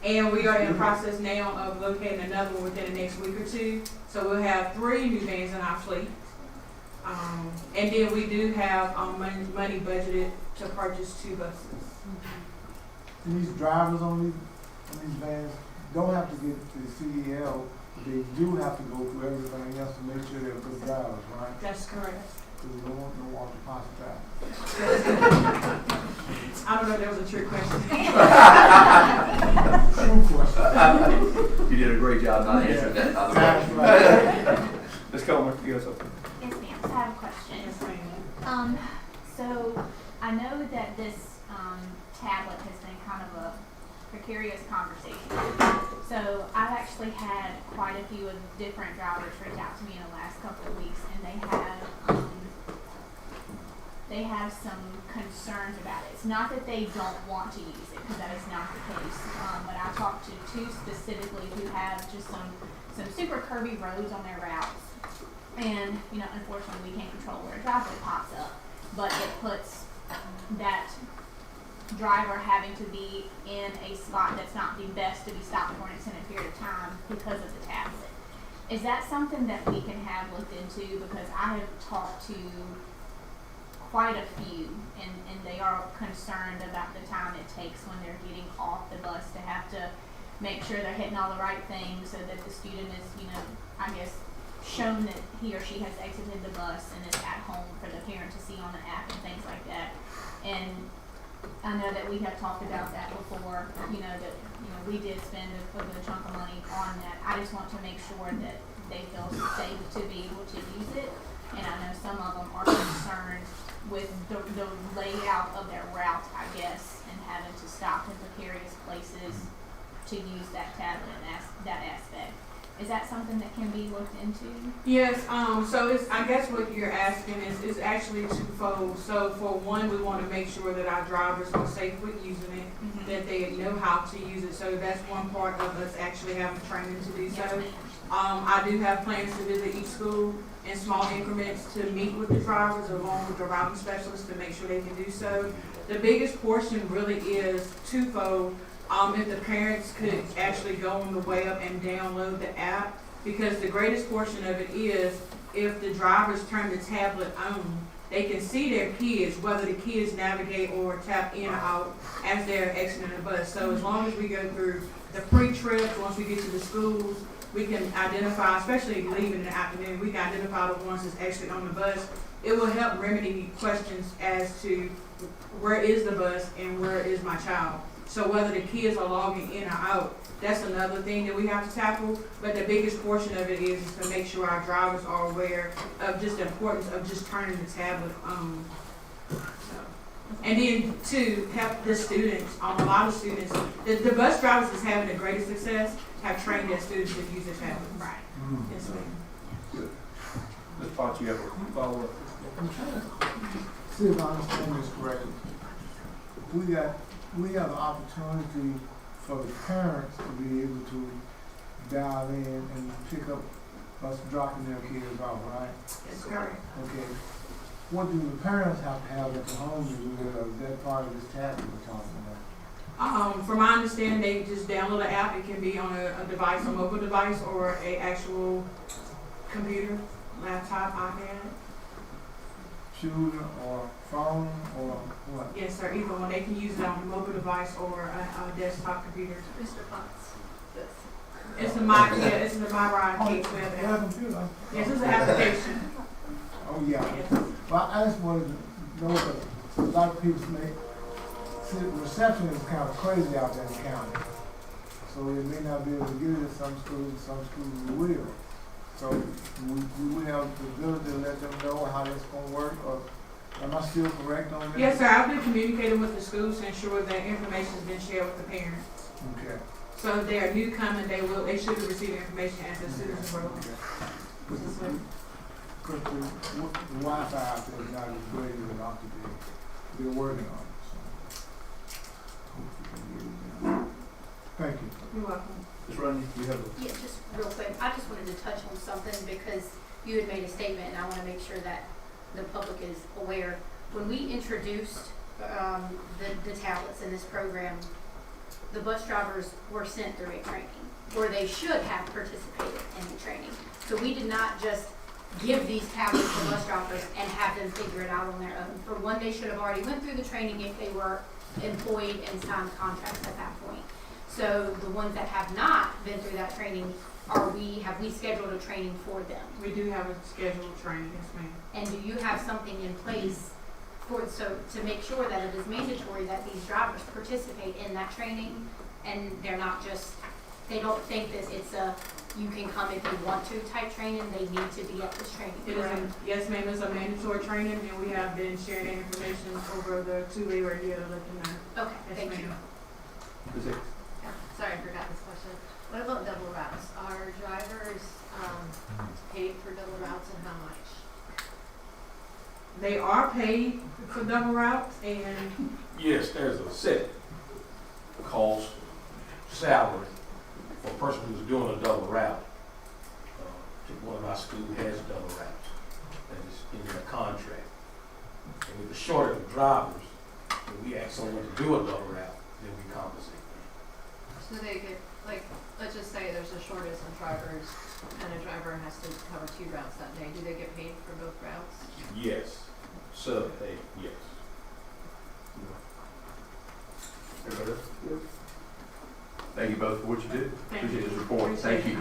And we are in the process now of locating another one within the next week or 2. So we'll have 3 new vans in our fleet. And then we do have money budgeted to purchase 2 buses. And these drivers on these vans don't have to get to the CDL, but they do have to go through everything else to make sure they're good drivers, right? That's correct. Because we don't want no off the drivers. I don't know if that was a trick question. True question. You did a great job not answering that, by the That's way. right. Ms. Coleman, you got something? Yes, ma'am. I have a question. Yes, ma'am. So I know that this tablet has been kind of a precarious conversation. So I've actually had quite a few of different drivers reach out to me in the last couple of weeks, and they have some concerns about it. It's not that they don't want to use it, because that is not the case. But I talked to 2 specifically who have just some super curvy roads on their routes. And, unfortunately, we can't control where a driveway pops up. But it puts that driver having to be in a spot that's not the best to be stopped for an extended period of time because of the tablet. Is that something that we can have looked into? Because I have talked to quite a few, and they are concerned about the time it takes when they're getting off the bus to have to make sure they're hitting all the right things so that the student is, I guess, shown that he or she has exited the bus and is at home for the parent to see on the app and things like that. And I know that we have talked about that before, that we did spend a good chunk of money on that. I just want to make sure that they feel safe to be able to use it. And I know some of them are concerned with the layout of their route, I guess, and having to stop in precarious places to use that tablet and that aspect. Is that something that can be looked into? Yes, so I guess what you're asking is actually twofold. So for one, we want to make sure that our drivers are safe with using it, that they know how to use it. So that's one part of us actually having training to do so. Yes, ma'am. I do have plans to visit each school in small increments to meet with the drivers along with the routing specialists to make sure they can do so. The biggest portion really is twofold. If the parents could actually go on the web and download the app, because the greatest portion of it is if the drivers turn the tablet on, they can see their kids, whether the kids navigate or tap in or out as they're exiting the bus. So as long as we go through the pre-trip, once we get to the schools, we can identify, especially leaving in the afternoon, we can identify the ones that's actually on the bus. It will help remedy questions as to where is the bus and where is my child. So whether the kids are logging in or out, that's another thing that we have to tackle. But the biggest portion of it is to make sure our drivers are aware of just the importance of just turning the tablet on. And then to help the students, a lot of students, the bus drivers that's having the greatest success have trained their students to use the tablet. Right. Yes, ma'am. Good. Ms. Potts, you have a follow-up? I'm trying to see if I understand this correctly. We have an opportunity for the parents to be able to dial in and pick up us dropping their kids off, right? That's correct. Okay. what do the parents have to have at the home to do that, or is that part of this tablet we're talking about? From my understanding, they just download an app. It can be on a device, a mobile device, or a actual computer, laptop, iPad. Shooter or phone or what? Yes, sir. Either one. They can use it on a mobile device or a desktop computer. Mr. Potts, this. It's a My Ride Kids web Yeah, app. computer. Yes, it's an application. Oh, yeah. Yes. Well, I just wanted to know that a lot of people see, reception is kind of crazy out there in the county. So we may not be able to get it at some schools we will. So we have the ability to let them know how that's gonna work, or am I still correct on that? Yes, sir. I've been communicating with the schools to ensure that information's been shared with the parents. Okay. So if they are new coming, they should be receiving information as the students enroll. Because the Wi-Fi out there is not as great as it ought to be. They're working on it, so. Hopefully we can get it done. Thank you. You're welcome. Ms. Rodney, you have a Yeah, just real quick, I just wanted to touch on something because you had made a statement and I want to make sure that the public is aware. When we introduced the tablets in this program, the bus drivers were sent through a training, or they should have participated in the training. So we did not just give these tablets to bus drivers and have them figure it out on their own. For one, they should have already went through the training if they were employed and signed contracts at that point. So the ones that have not been through that training, have we scheduled a training for them? We do have a scheduled training, yes, ma'am. And do you have something in place to make sure that it is mandatory that these drivers participate in that training, and they're not just, they don't think that it's a you can come if you want to type training, they need to be at this training, correct? Yes, ma'am, it's a mandatory training, and we have been sharing that information over the 2-way radio to let them know. Okay, Yes, thank you. ma'am. Ms. Hicks. Sorry, I forgot this question. What about double routes? Are drivers paid for double routes, and how much? They are paid for double routes, and Yes, there's a set cost salary for a person who's doing a double route. One of our schools has double routes, and it's in their contract. And with the shortage of drivers, when we ask someone to do a double route, then we compensate them. So they get, like, let's just say there's a shortage of drivers and a driver has to cover 2 routes that day. Do they get paid for both routes? Yes, sub-pay, yes. Everybody else? Good. Thank you both for what you did. Thank Appreciate you. this report. Thank you.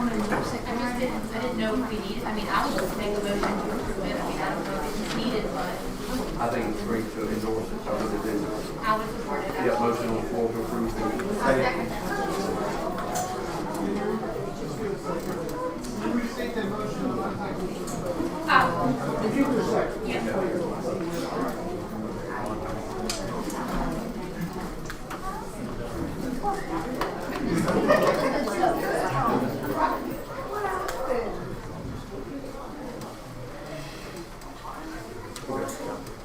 I didn't know if we needed, I mean, I would just make a motion to approve it, I mean, I don't know if it's needed, but I think it's great to endorse it, so I really do. I would support it. Yeah, motion on the floor to approve. I'll second that. Did we state that motion? Oh, Did you do a second? yes.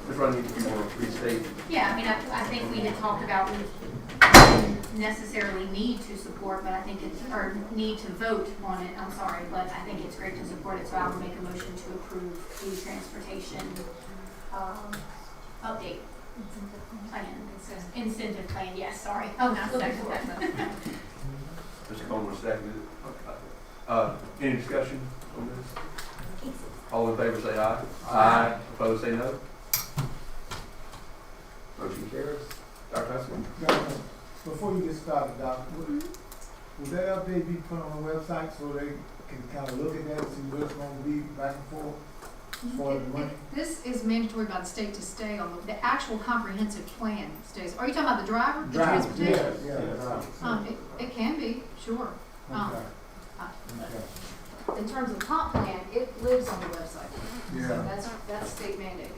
Ms. Rodney, if you want to restate. Yeah, I mean, I think we had talked about we didn't necessarily need to support, but I think it's, or need to vote on it, I'm sorry, but I think it's great to support it, so I will make a motion to approve the transportation, update. Plan. Incentive plan, yes, sorry. Oh, now second that. Mr. Coleman seconded it. Any discussion on this? All in favor say aye. Aye. Opposed say no. Motion carries. Dr. Huskins? Now, before you get started, Doc, will that update be put on the website so they can kind of look at that and see what it's going to be back and forth as far as the money? This is mandatory by the state to stay on the actual comprehensive plan stays. Are you talking about the driver? The transportation? Yeah. It can be, sure. Okay. In terms of comp plan, it lives on the website. Yeah. So that's state mandated.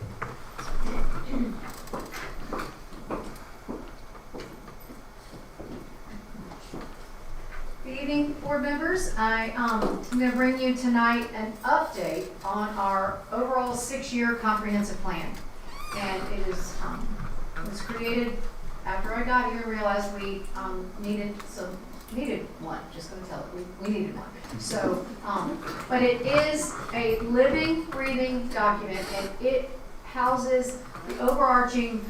Good evening, board members, I'm going to bring you tonight an update on our overall 6-year comprehensive plan. And it is, was created after I got here, realized we needed one, just gonna tell it, we needed one. So, but it is a living, breathing document, and it houses the overarching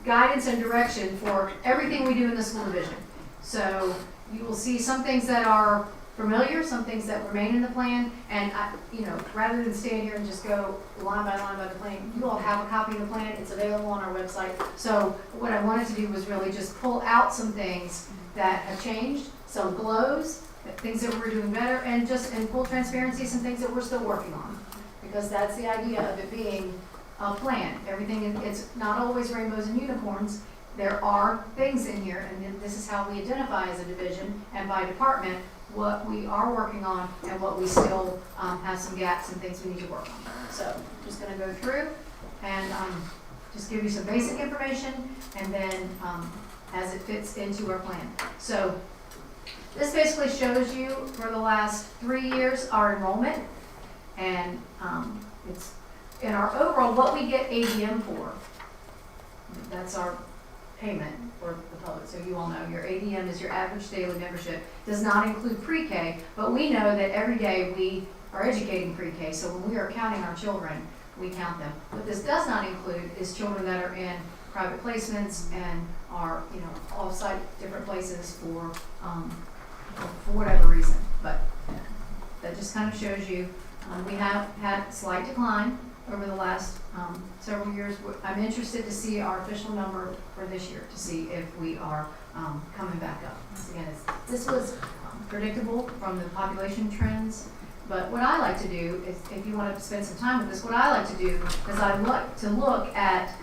guidance and direction for everything we do in the school division. So you will see some things that are familiar, some things that remain in the plan, and rather than stand here and just go line by the plan, you all have a copy of the plan. It's available on our website. So what I wanted to do was really just pull out some things that have changed, some glows, things that we're doing better, and just in full transparency, some things that we're still working on, because that's the idea of it being a plan. Everything, it's not always rainbows and unicorns. There are things in here, and then this is how we identify as a division and by department what we are working on and what we still have some gaps and things we need to work on. So I'm just going to go through and just give you some basic information, and then as it fits into our plan. So this basically shows you for the last 3 years our enrollment, and it's in our overall what we get ADM for. That's our payment for the public. So you all know your ADM is your average daily membership. Does not include pre-K, but we know that every day we are educating pre-K. So when we are counting our children, we count them. What this does not include is children that are in private placements and are, off-site different places for whatever reason. But that just kind of shows you we have had slight decline over the last several years. I'm interested to see our official number for this year to see if we are coming back up. Once again, this was predictable from the population trends. But what I like to do is, if you want to spend some time with this, what I like to do is I like to look at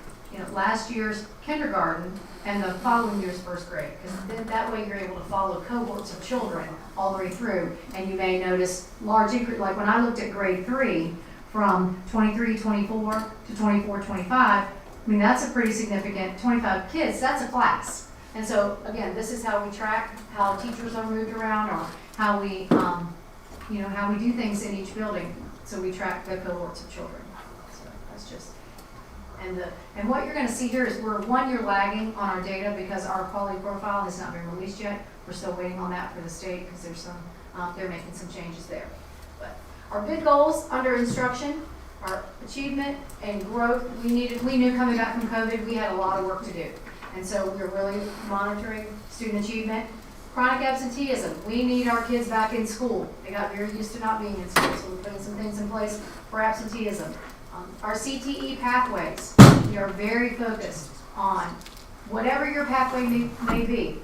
last year's kindergarten and the following year's first grade, because then that way you're able to follow cohorts of children all the way through, and you may notice large increase. Like when I looked at grade 3 from 23-24 to 24-25, I mean that's a pretty significant 25 kids. That's a class. And so again, this is how we track how teachers are moved around, or how we how we do things in each building. So we track the cohorts of children. So that's just. And what you're going to see here is we're 1 year lagging on our data because our quality profile has not been released yet. We're still waiting on that for the state because there's some they're making some changes there. But our big goals under instruction are achievement and growth. We knew coming back from COVID we had a lot of work to do, and so we're really monitoring student achievement. Chronic absenteeism. We need our kids back in school. They got very used to not being in school, so we're putting some things in place for absenteeism. Our CTE pathways, we are very focused on whatever your pathway may be,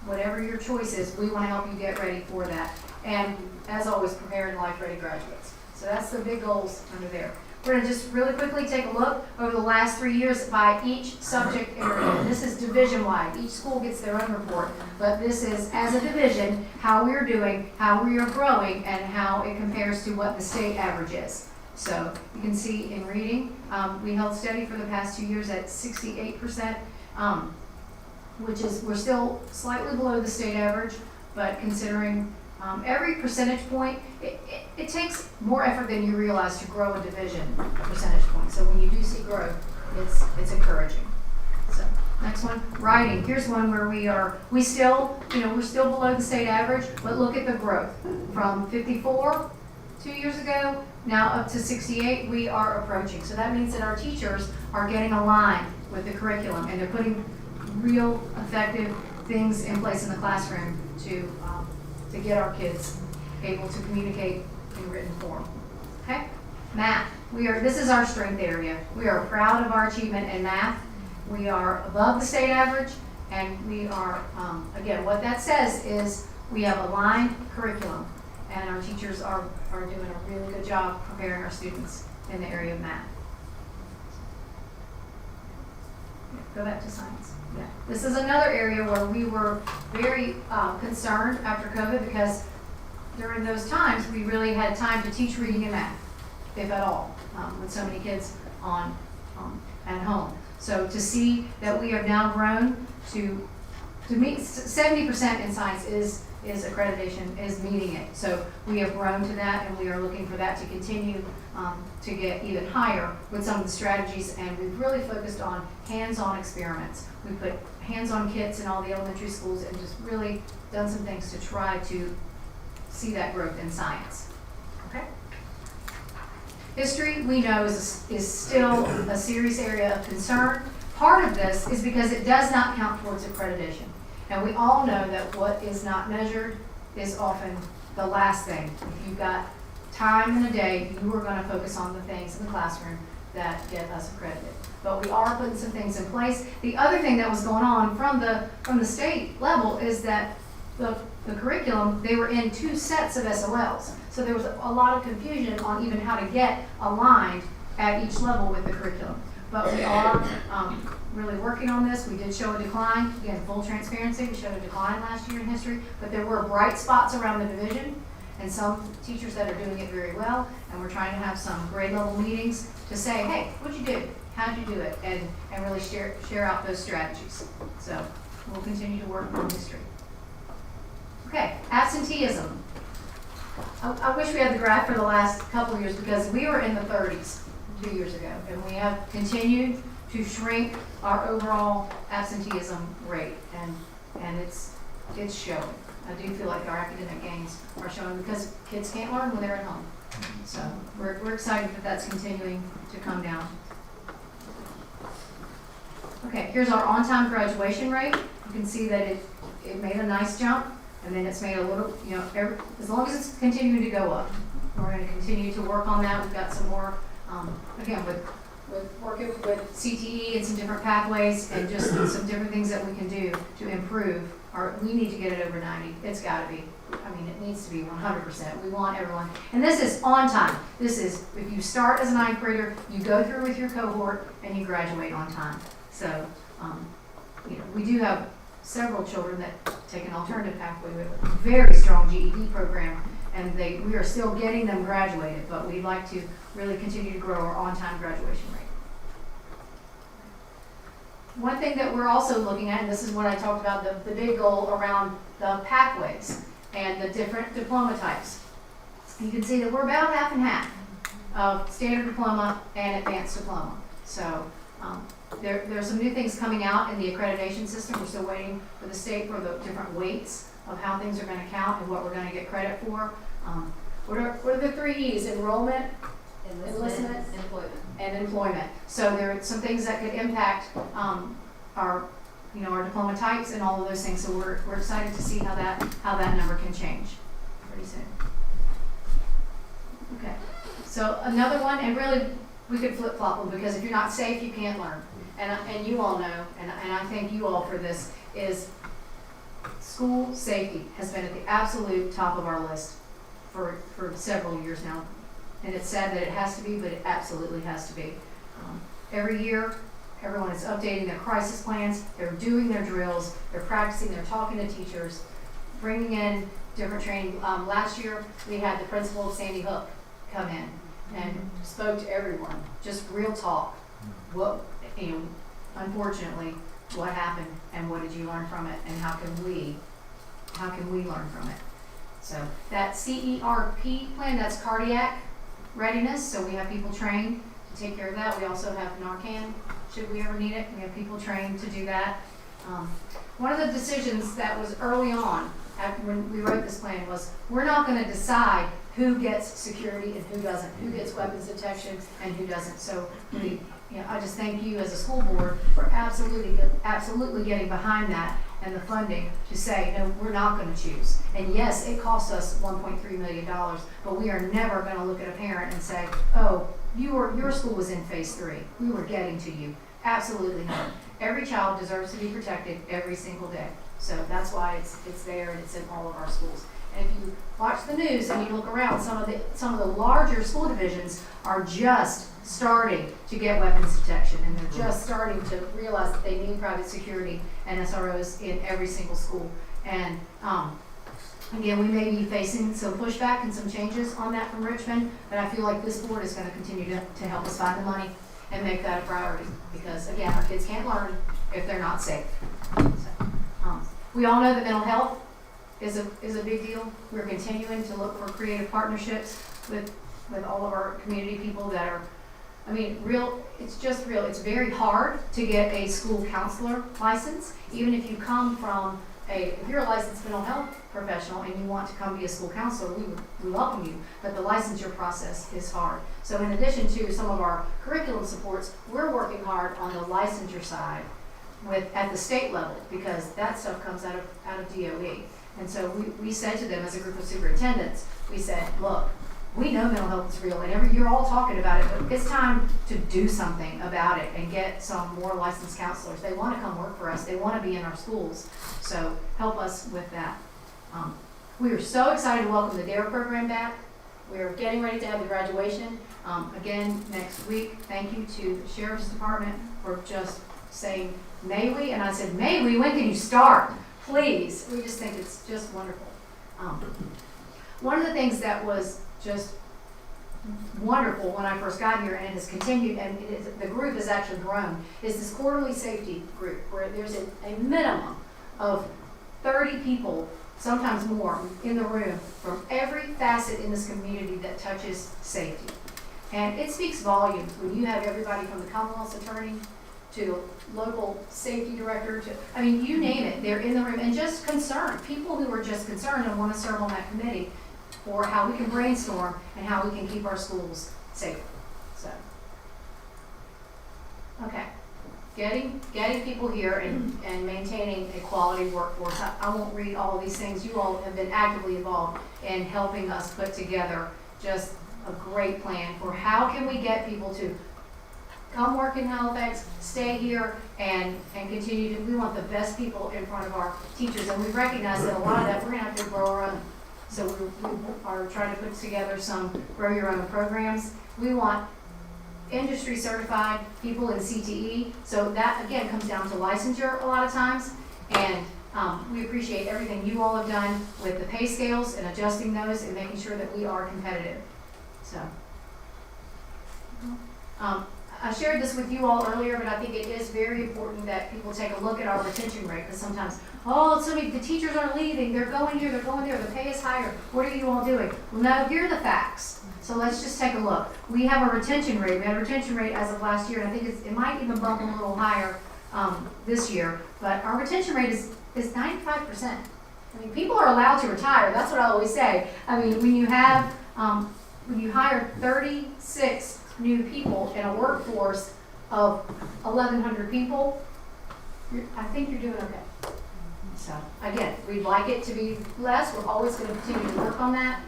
whatever your choice is, we want to help you get ready for that. And as always, preparing life-ready graduates. So that's the big goals under there. We're going to just really quickly take a look over the last 3 years by each subject area. This is division-wide. Each school gets their own report, but this is, as a division, how we're doing, how we are growing, and how it compares to what the state average is. So you can see in reading, we held steady for the past 2 years at 68%, which is, we're still slightly below the state average, but considering every percentage point, it takes more effort than you realize to grow a division percentage point. So when you do see growth, it's encouraging. So next one, writing. Here's one where we're still below the state average, but look at the growth from 54 2 years ago, now up to 68, we are approaching. So that means that our teachers are getting aligned with the curriculum, and they're putting real effective things in place in the classroom to get our kids able to communicate in written form. Okay? Math. This is our strength area. We are proud of our achievement in math. We are above the state average, and we are, again, what that says is we have aligned curriculum. And our teachers are doing a really good job preparing our students in the area of math. Go back to science. Yeah. This is another area where we were very concerned after COVID, because during those times we really had time to teach reading and math, if at all, with so many kids at home. So to see that we have now grown to meet 70% in science is is accreditation, is meeting it. So we have grown to that, and we are looking for that to continue to get even higher with some of the strategies, and we've really focused on hands-on experiments. We put hands-on kits in all the elementary schools and just really done some things to try to see that growth in science. Okay? History, we know, is still a serious area of concern. Part of this is because it does not count towards accreditation. And we all know that what is not measured is often the last thing. If you've got time in a day, you are going to focus on the things in the classroom that get us accredited. But we are putting some things in place. The other thing that was going on from the state level is that the curriculum, they were in 2 sets of SOLs. So there was a lot of confusion on even how to get aligned at each level with the curriculum. But we are really working on this. We did show a decline. Again, full transparency, we showed a decline last year in history, but there were bright spots around the division and some teachers that are doing it very well. And we're trying to have some grade level meetings to say, hey, what'd you do? How'd you do it? And really share out those strategies. So we'll continue to work on history. Okay, absenteeism. I wish we had the graph for the last couple of years because we were in the 30s 2 years ago, and we have continued to shrink our overall absenteeism rate, and it's showing. I do feel like our academic gains are showing because kids can't learn when they're at home. So we're excited that that's continuing to come down. Okay, here's our on-time graduation rate. You can see that it made a nice jump, and then it's made a little, as long as it's continuing to go up. We're going to continue to work on that. We've got some more, again, with working with CTE and some different pathways and just some different things that we can do to improve. We need to get it over 90. It's got to be. It needs to be 100%. We want everyone. And this is on time. This is, if you start as a 9th grader, you go through with your cohort and you graduate on time. So, we do have several children that take an alternative pathway. We have a very strong GED program, and we are still getting them graduated, but we'd like to really continue to grow our on-time graduation rate. One thing that we're also looking at, and this is what I talked about, the big goal around the pathways and the different diploma types. You can see that we're about half and half of standard diploma and advanced diploma. So there's some new things coming out in the accreditation system. We're still waiting for the state for the different weights of how things are going to count and what we're going to get credit for. What are the 3 E's? Enrollment, enlistment, and employment. So there are some things that could impact our diploma types and all of those things. So we're excited to see how that number can change pretty soon. Okay. So another one, and really we could flip-flop them because if you're not safe, you can't learn. And you all know, and I thank you all for this, is school safety has been at the absolute top of our list for several years now. And it's sad that it has to be, but it absolutely has to be. Every year, everyone is updating their crisis plans, they're doing their drills, they're practicing, they're talking to teachers, bringing in different training. Last year, we had the principal of Sandy Hook come in and spoke to everyone, just real talk. Unfortunately, what happened and what did you learn from it, and how can we learn from it? So that CERP plan, that's cardiac readiness. So we have people trained to take care of that. We also have Narcan, should we ever need it. We have people trained to do that. One of the decisions that was early on when we wrote this plan was we're not going to decide who gets security and who doesn't, who gets weapons detection and who doesn't. So I just thank you as a school board for absolutely getting behind that and the funding to say, no, we're not going to choose. And yes, it costs us $1.3 million, but we are never going to look at a parent and say, oh, your school was in phase 3. We were getting to you. Absolutely not. Every child deserves to be protected every single day. So that's why it's there and it's in all of our schools. And if you watch the news and you look around, some of the larger school divisions are just starting to get weapons detection, and they're just starting to realize that they need private security and SROs in every single school. And again, we may be facing some pushback and some changes on that from Richmond, but I feel like this board is going to continue to help us find the money and make that a priority, because again, our kids can't learn if they're not safe. So, we all know that mental health is a big deal. We're continuing to look for creative partnerships with all of our community people that are, I mean, it's just real. It's very hard to get a school counselor license, even if you come from if you're a licensed mental health professional and you want to come be a school counselor, we welcome you, but the licensure process is hard. So in addition to some of our curriculum supports, we're working hard on the licensure side at the state level, because that stuff comes out of DOE. And so we said to them as a group of superintendents, we said, look, we know mental health is real, and you're all talking about it, but it's time to do something about it and get some more licensed counselors. They want to come work for us. They want to be in our schools. So help us with that. We are so excited to welcome the DARE program back. We're getting ready to have the graduation again next week. Thank you to the Sheriff's Department for just saying, may we? And I said, may we? When can you start? Please. We just think it's just wonderful. One of the things that was just wonderful when I first got here, and it has continued, and the group has actually grown, is this quarterly safety group where there's a minimum of 30 people, sometimes more, in the room from every facet in this community that touches safety. And it speaks volumes when you have everybody from the Commonwealth's attorney to local safety director to, I mean, you name it, they're in the room, and just concerned, people who are just concerned and want to serve on that committee for how we can brainstorm and how we can keep our schools safe. So, okay, getting people here and maintaining a quality workforce. I won't read all of these things. You all have been actively involved in helping us put together just a great plan for how can we get people to come work in Halifax, stay here, and continue to, we want the best people in front of our teachers, and we recognize that a lot of that we're gonna have to grow our own. So we are trying to put together some grow your own programs. We want industry certified people in CTE. So that again comes down to licensure a lot of times. And we appreciate everything you all have done with the pay scales and adjusting those and making sure that we are competitive. So I shared this with you all earlier, but I think it is very important that people take a look at our retention rate, because sometimes, the teachers are leaving, they're going here, they're going there, the pay is higher. What are you all doing? Well, no, here are the facts. So let's just take a look. We have a retention rate. We had a retention rate as of last year, and I think it might even bump a little higher this year, but our retention rate is 95%. I mean, people are allowed to retire. That's what I always say. I mean, when you hire 36 new people in a workforce of 1,100 people, I think you're doing okay. So again, we'd like it to be less. We're always going to continue to work on that.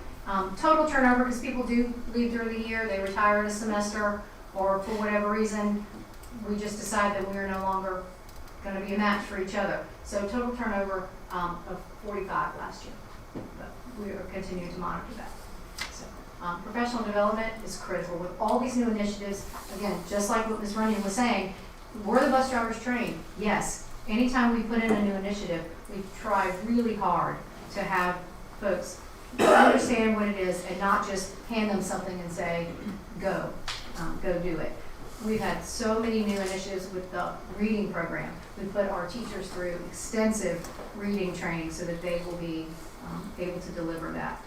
Total turnover, because people do leave during the year, they retire in a semester, or for whatever reason, we just decide that we're no longer going to be a match for each other. So total turnover of 45 last year, but we are continuing to monitor that. Professional development is critical with all these new initiatives. Again, just like what Ms. Runyon was saying, were the bus drivers trained? Yes. Anytime we put in a new initiative, we try really hard to have folks understand what it is and not just hand them something and say, go do it. We've had so many new initiatives with the reading program. We put our teachers through extensive reading training so that they will be able to deliver that.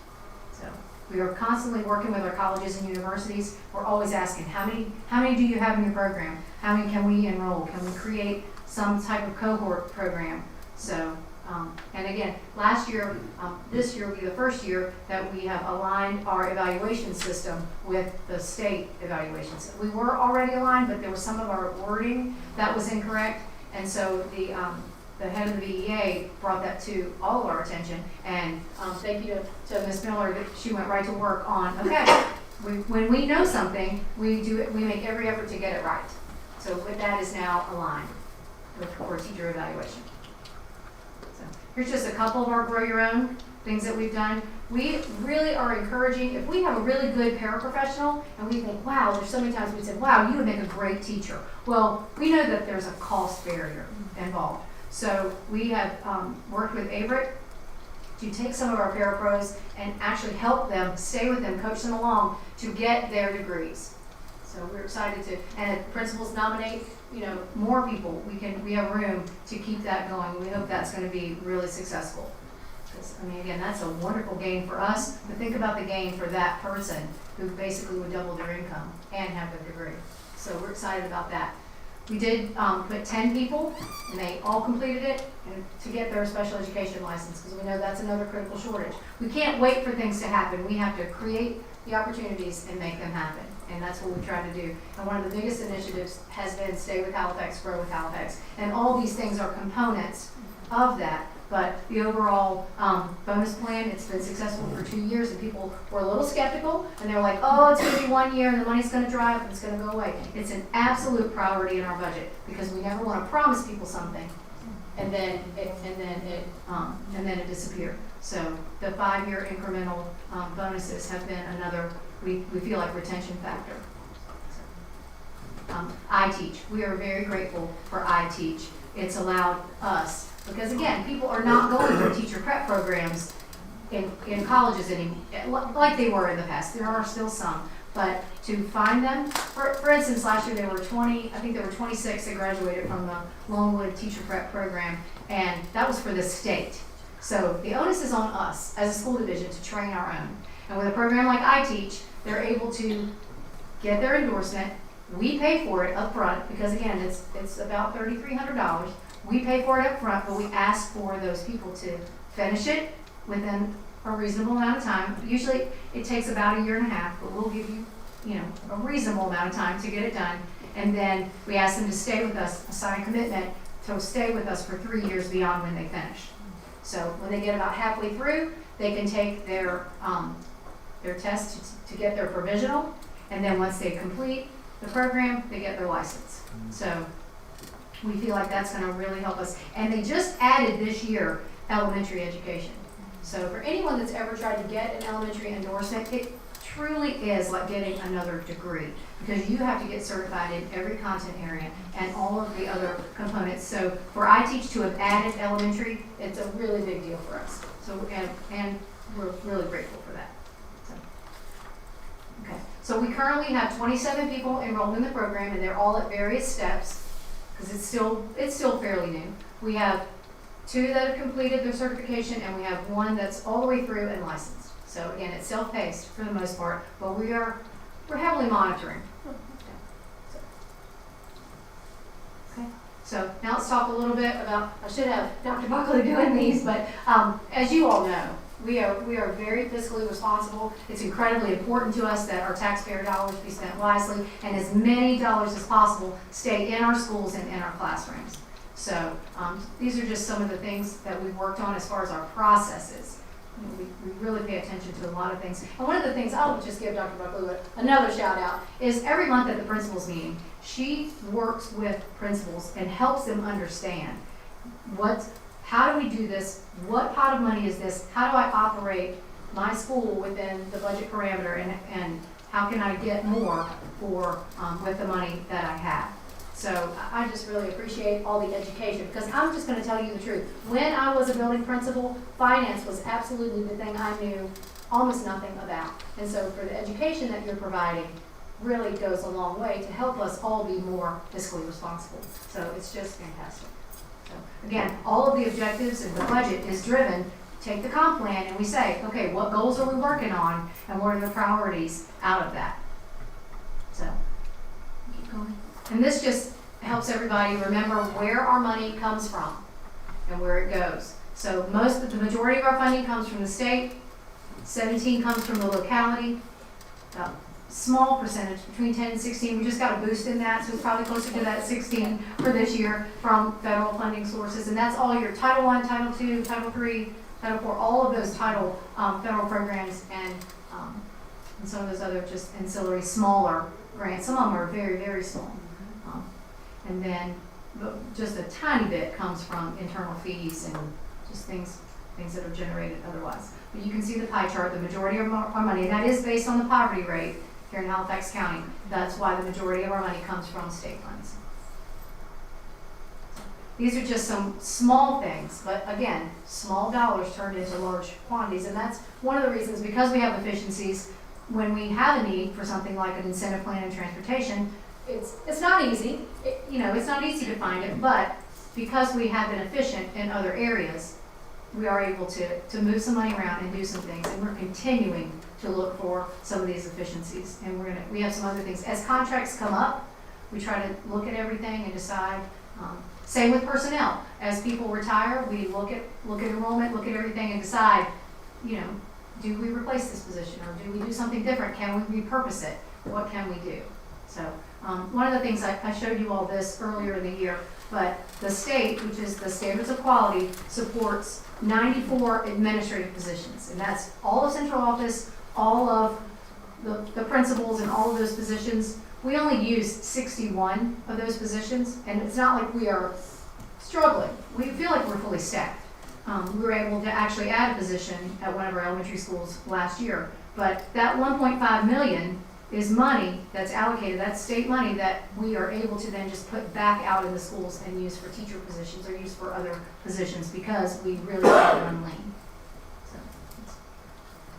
So we are constantly working with our colleges and universities. We're always asking, how many do you have in your program? How many can we enroll? Can we create some type of cohort program? So, and again, last year, this year will be the first year that we have aligned our evaluation system with the state evaluation system. We were already aligned, but there was some of our wording that was incorrect, and so the head of the VEA brought that to all of our attention, and thank you to Ms. Miller that she went right to work on, okay, when we know something, we make every effort to get it right. So that is now aligned for teacher evaluation. So here's just a couple of our grow your own things that we've done. We really are encouraging, if we have a really good paraprofessional and we think, wow, there's so many times we said, wow, you would make a great teacher. Well, we know that there's a cost barrier involved. So we have worked with ABRIT to take some of our parapros and actually help them, stay with them, coach them along to get their degrees. So we're excited to, and if principals nominate, more people, we have room to keep that going. We hope that's going to be really successful. 'Cause, I mean, again, that's a wonderful gain for us, but think about the gain for that person who basically would double their income and have their degree. So we're excited about that. We did put 10 people, and they all completed it and to get their special education license, because we know that's another critical shortage. We can't wait for things to happen. We have to create the opportunities and make them happen, and that's what we try to do. And one of the biggest initiatives has been Stay with Halifax, Grow with Halifax, and all these things are components of that. But the overall bonus plan, it's been successful for 2 years, and people were a little skeptical, and they were like, oh, it's gonna be 1 year, and the money's gonna dry up, and it's gonna go away. It's an absolute priority in our budget, because we never wanna promise people something, and then it disappeared. So the 5-year incremental bonuses have been another, we feel like, retention factor. iTeach, we are very grateful for iTeach. It's allowed us, because again, people are not going for teacher prep programs in colleges anymore, like they were in the past. There are still some, but to find them, for instance, last year there were 26 that graduated from the Longwood teacher prep program, and that was for the state. So the onus is on us as a school division to train our own. And with a program like iTeach, they're able to get their endorsement. We pay for it up front, because again, it's about $3,300. We pay for it up front, but we ask for those people to finish it within a reasonable amount of time. Usually it takes about 1.5 years, but we'll give you, a reasonable amount of time to get it done. And then we ask them to stay with us, sign a commitment to stay with us for 3 years beyond when they finish. So when they get about halfway through, they can take their test to get their provisional, and then once they complete the program, they get their license. So we feel like that's going to really help us. And they just added this year elementary education. So for anyone that's ever tried to get an elementary endorsement, it truly is like getting another degree, because you have to get certified in every content area and all of the other components. So for iTeach to have added elementary, it's a really big deal for us. So and we're really grateful for that. Okay. So we currently have 27 people enrolled in the program, and they're all at various steps, because it's still fairly new. We have 2 that have completed their certification, and we have 1 that's all the way through and licensed. So again, it's self-paced for the most part, but we're heavily monitoring. Okay. So now let's talk a little bit about, I should have Dr. Buckley doing these, but as you all know, we are very fiscally responsible. It's incredibly important to us that our taxpayer dollars be spent wisely, and as many dollars as possible stay in our schools and in our classrooms. So these are just some of the things that we've worked on as far as our processes. We really pay attention to a lot of things. And one of the things, I'll just give Dr. Buckley another shout out, is every month at the principals meeting, she works with principals and helps them understand how do we do this, what pot of money is this, how do I operate my school within the budget parameter, and how can I get more for with the money that I have. So I just really appreciate all the education, because I'm just going to tell you the truth. When I was a building principal, finance was absolutely the thing I knew almost nothing about. And so for the education that you're providing really goes a long way to help us all be more fiscally responsible. So it's just fantastic. So again, all of the objectives and the budget is driven, take the comp plan and we say, okay, what goals are we working on, and what are the priorities out of that? So keep going. And this just helps everybody remember where our money comes from and where it goes. So the majority of our funding comes from the state, 17 comes from the locality, a small percentage, between 10 and 16. We just got a boost in that, so it's probably closer to that 16 for this year from federal funding sources. And that's all your Title I, Title II, Title III, Title IV, all of those federal programs, and some of those other just ancillary smaller grants. Some of them are very, very small. And then just a tiny bit comes from internal fees and just things that are generated otherwise. But you can see the pie chart, the majority of our money, and that is based on the poverty rate here in Halifax County. That's why the majority of our money comes from state funds. These are just some small things, but again, small dollars turned into large quantities, and that's one of the reasons, because we have efficiencies, when we have a need for something like an incentive plan in transportation, it's not easy. It's not easy to find it, but because we have been efficient in other areas, we are able to move some money around and do some things, and we're continuing to look for some of these efficiencies. And we have some other things. As contracts come up, we try to look at everything and decide. Same with personnel. As people retire, we look at enrollment, look at everything and decide, do we replace this position or do we do something different? Can we repurpose it? What can we do? So one of the things I showed you all this earlier in the year, but the state, which is the Standards of Quality, supports 94 administrative positions, and that's all of central office, all of the principals and all of those positions. We only use 61 of those positions, and it's not like we are struggling. We feel like we're fully staffed. We were able to actually add a position at one of our elementary schools last year, but that 1.5 million is money that's allocated, that's state money that we are able to then just put back out in the schools and use for teacher positions or use for other positions because we really have one lane. So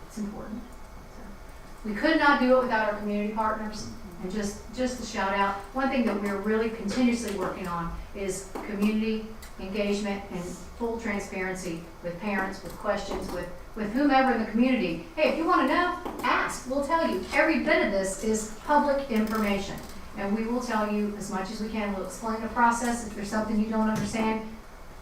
it's important. So, we could not do it without our community partners. And just to shout out, one thing that we're really continuously working on is community engagement and full transparency with parents, with questions, with whomever in the community. Hey, if you want to know, ask. We'll tell you. Every bit of this is public information. And we will tell you as much as we can. We'll explain the process. If there's something you don't understand,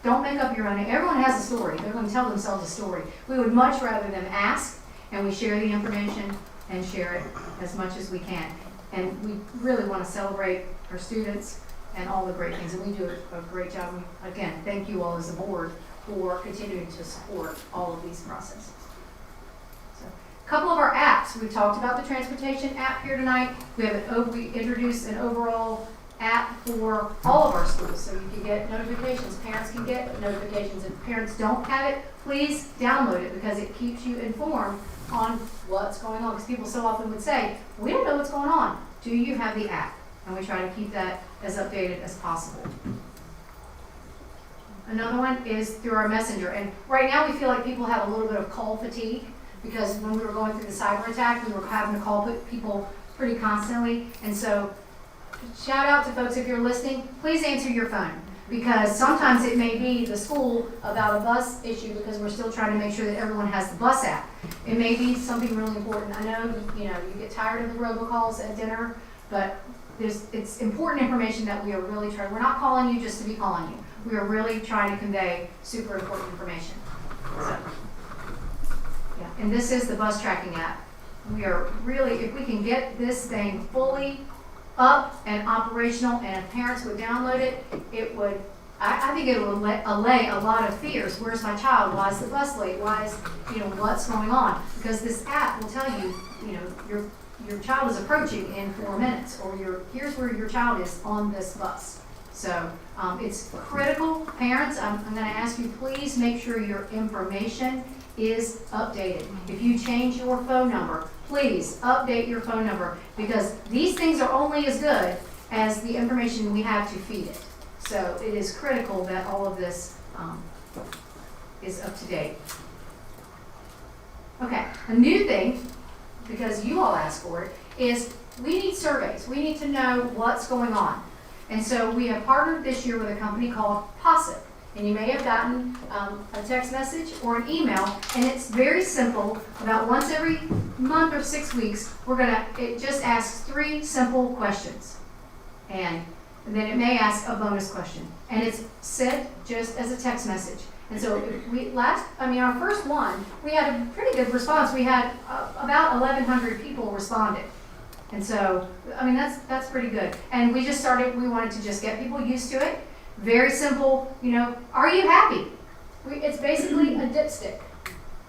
don't make up your own. Everyone has a story. They're going to tell themselves a story. We would much rather them ask, and we share the information and share it as much as we can. And we really want to celebrate our students and all the great things. And we do a great job. Again, thank you all as a board for continuing to support all of these processes. So, a couple of our apps. We talked about the transportation app here tonight. We introduced an overall app for all of our schools, so you can get notifications. Parents can get notifications. If parents don't have it, please download it because it keeps you informed on what's going on. Because people so often would say, we don't know what's going on. Do you have the app? And we try to keep that as updated as possible. Another one is through our messenger. And right now we feel like people have a little bit of call fatigue because when we were going through the cyber attack, we were having to call people pretty constantly. And so shout out to folks, if you're listening, please answer your phone. Because sometimes it may be the school about a bus issue because we're still trying to make sure that everyone has the bus app. It may be something really important. I know, you get tired of the robocalls at dinner, but it's important information that we are really trying. We're not calling you just to be calling you. We are really trying to convey super important information. So, yeah, and this is the bus tracking app. We are really, if we can get this thing fully up and operational, and if parents would download it, it would, I think it would allay a lot of fears. Where's my child? Why is the bus late? Why is, what's going on? Because this app will tell you, your child is approaching in 4 minutes, or here's where your child is on this bus. So it's critical. Parents, I'm going to ask you, please make sure your information is updated. If you change your phone number, please update your phone number because these things are only as good as the information we have to feed it. So it is critical that all of this is up to date. Okay, a new thing, because you all asked for it, is we need surveys. We need to know what's going on. And so we have partnered this year with a company called POSIT. And you may have gotten a text message or an email, and it's very simple. About once every month or 6 weeks, it just asks 3 simple questions. And then it may ask a bonus question. And it's sent just as a text message. And so our first one, we had a pretty good response. We had about 1,100 people responded. And so, that's pretty good. And we wanted to just get people used to it. Very simple, are you happy? It's basically a dipstick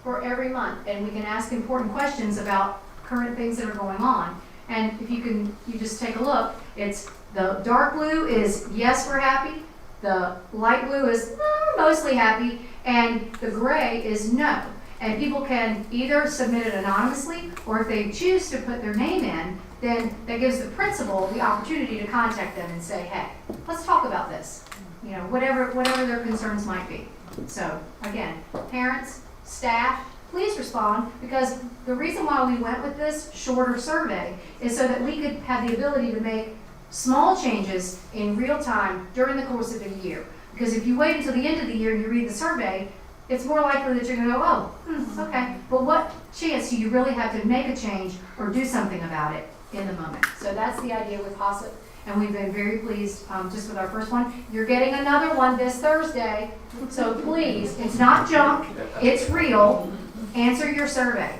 for every month. And we can ask important questions about current things that are going on. And if you just take a look, it's the dark blue is yes, we're happy. The light blue is mostly happy. And the gray is no. And people can either submit it anonymously, or if they choose to put their name in, then that gives the principal the opportunity to contact them and say, hey, let's talk about this. Whatever their concerns might be. So again, parents, staff, please respond, because the reason why we went with this shorter survey is so that we could have the ability to make small changes in real time during the course of the year. Because if you wait until the end of the year and you read the survey, it's more likely that you're gonna go, oh, okay. But what chance do you really have to make a change or do something about it in the moment? So that's the idea with HOSIP, and we've been very pleased just with our first one. You're getting another one this Thursday, so please, it's not junk, it's real. Answer your survey.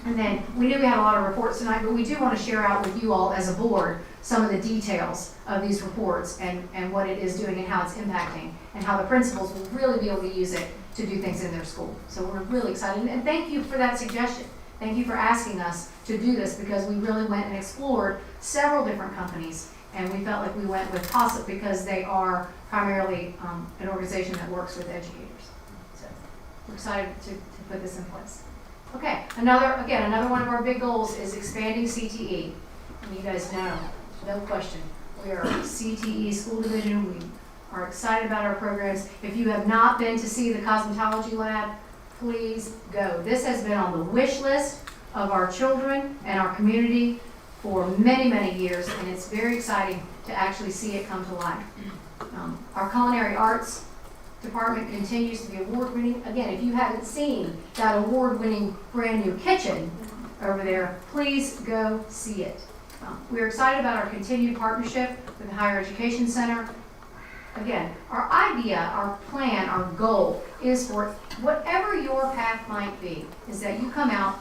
And then, we knew we had a lot of reports tonight, but we do want to share out with you all as a board some of the details of these reports and what it is doing and how it's impacting and how the principals will really be able to use it to do things in their school. So we're really excited, and thank you for that suggestion. Thank you for asking us to do this, because we really went and explored several different companies, and we felt like we went with HOSIP because they are primarily an organization that works with educators. So we're excited to put this in place. Okay, another one of our big goals is expanding CTE. And you guys know, no question, we are a CTE school division. We are excited about our programs. If you have not been to see the cosmetology lab, please go. This has been on the wish list of our children and our community for many, many years, and it's very exciting to actually see it come to life. Our culinary arts department continues to be award-winning. Again, if you haven't seen that award-winning brand new kitchen over there, please go see it. We're excited about our continued partnership with the Higher Education Center. Again, our idea, our plan, our goal is for whatever your path might be, is that you come out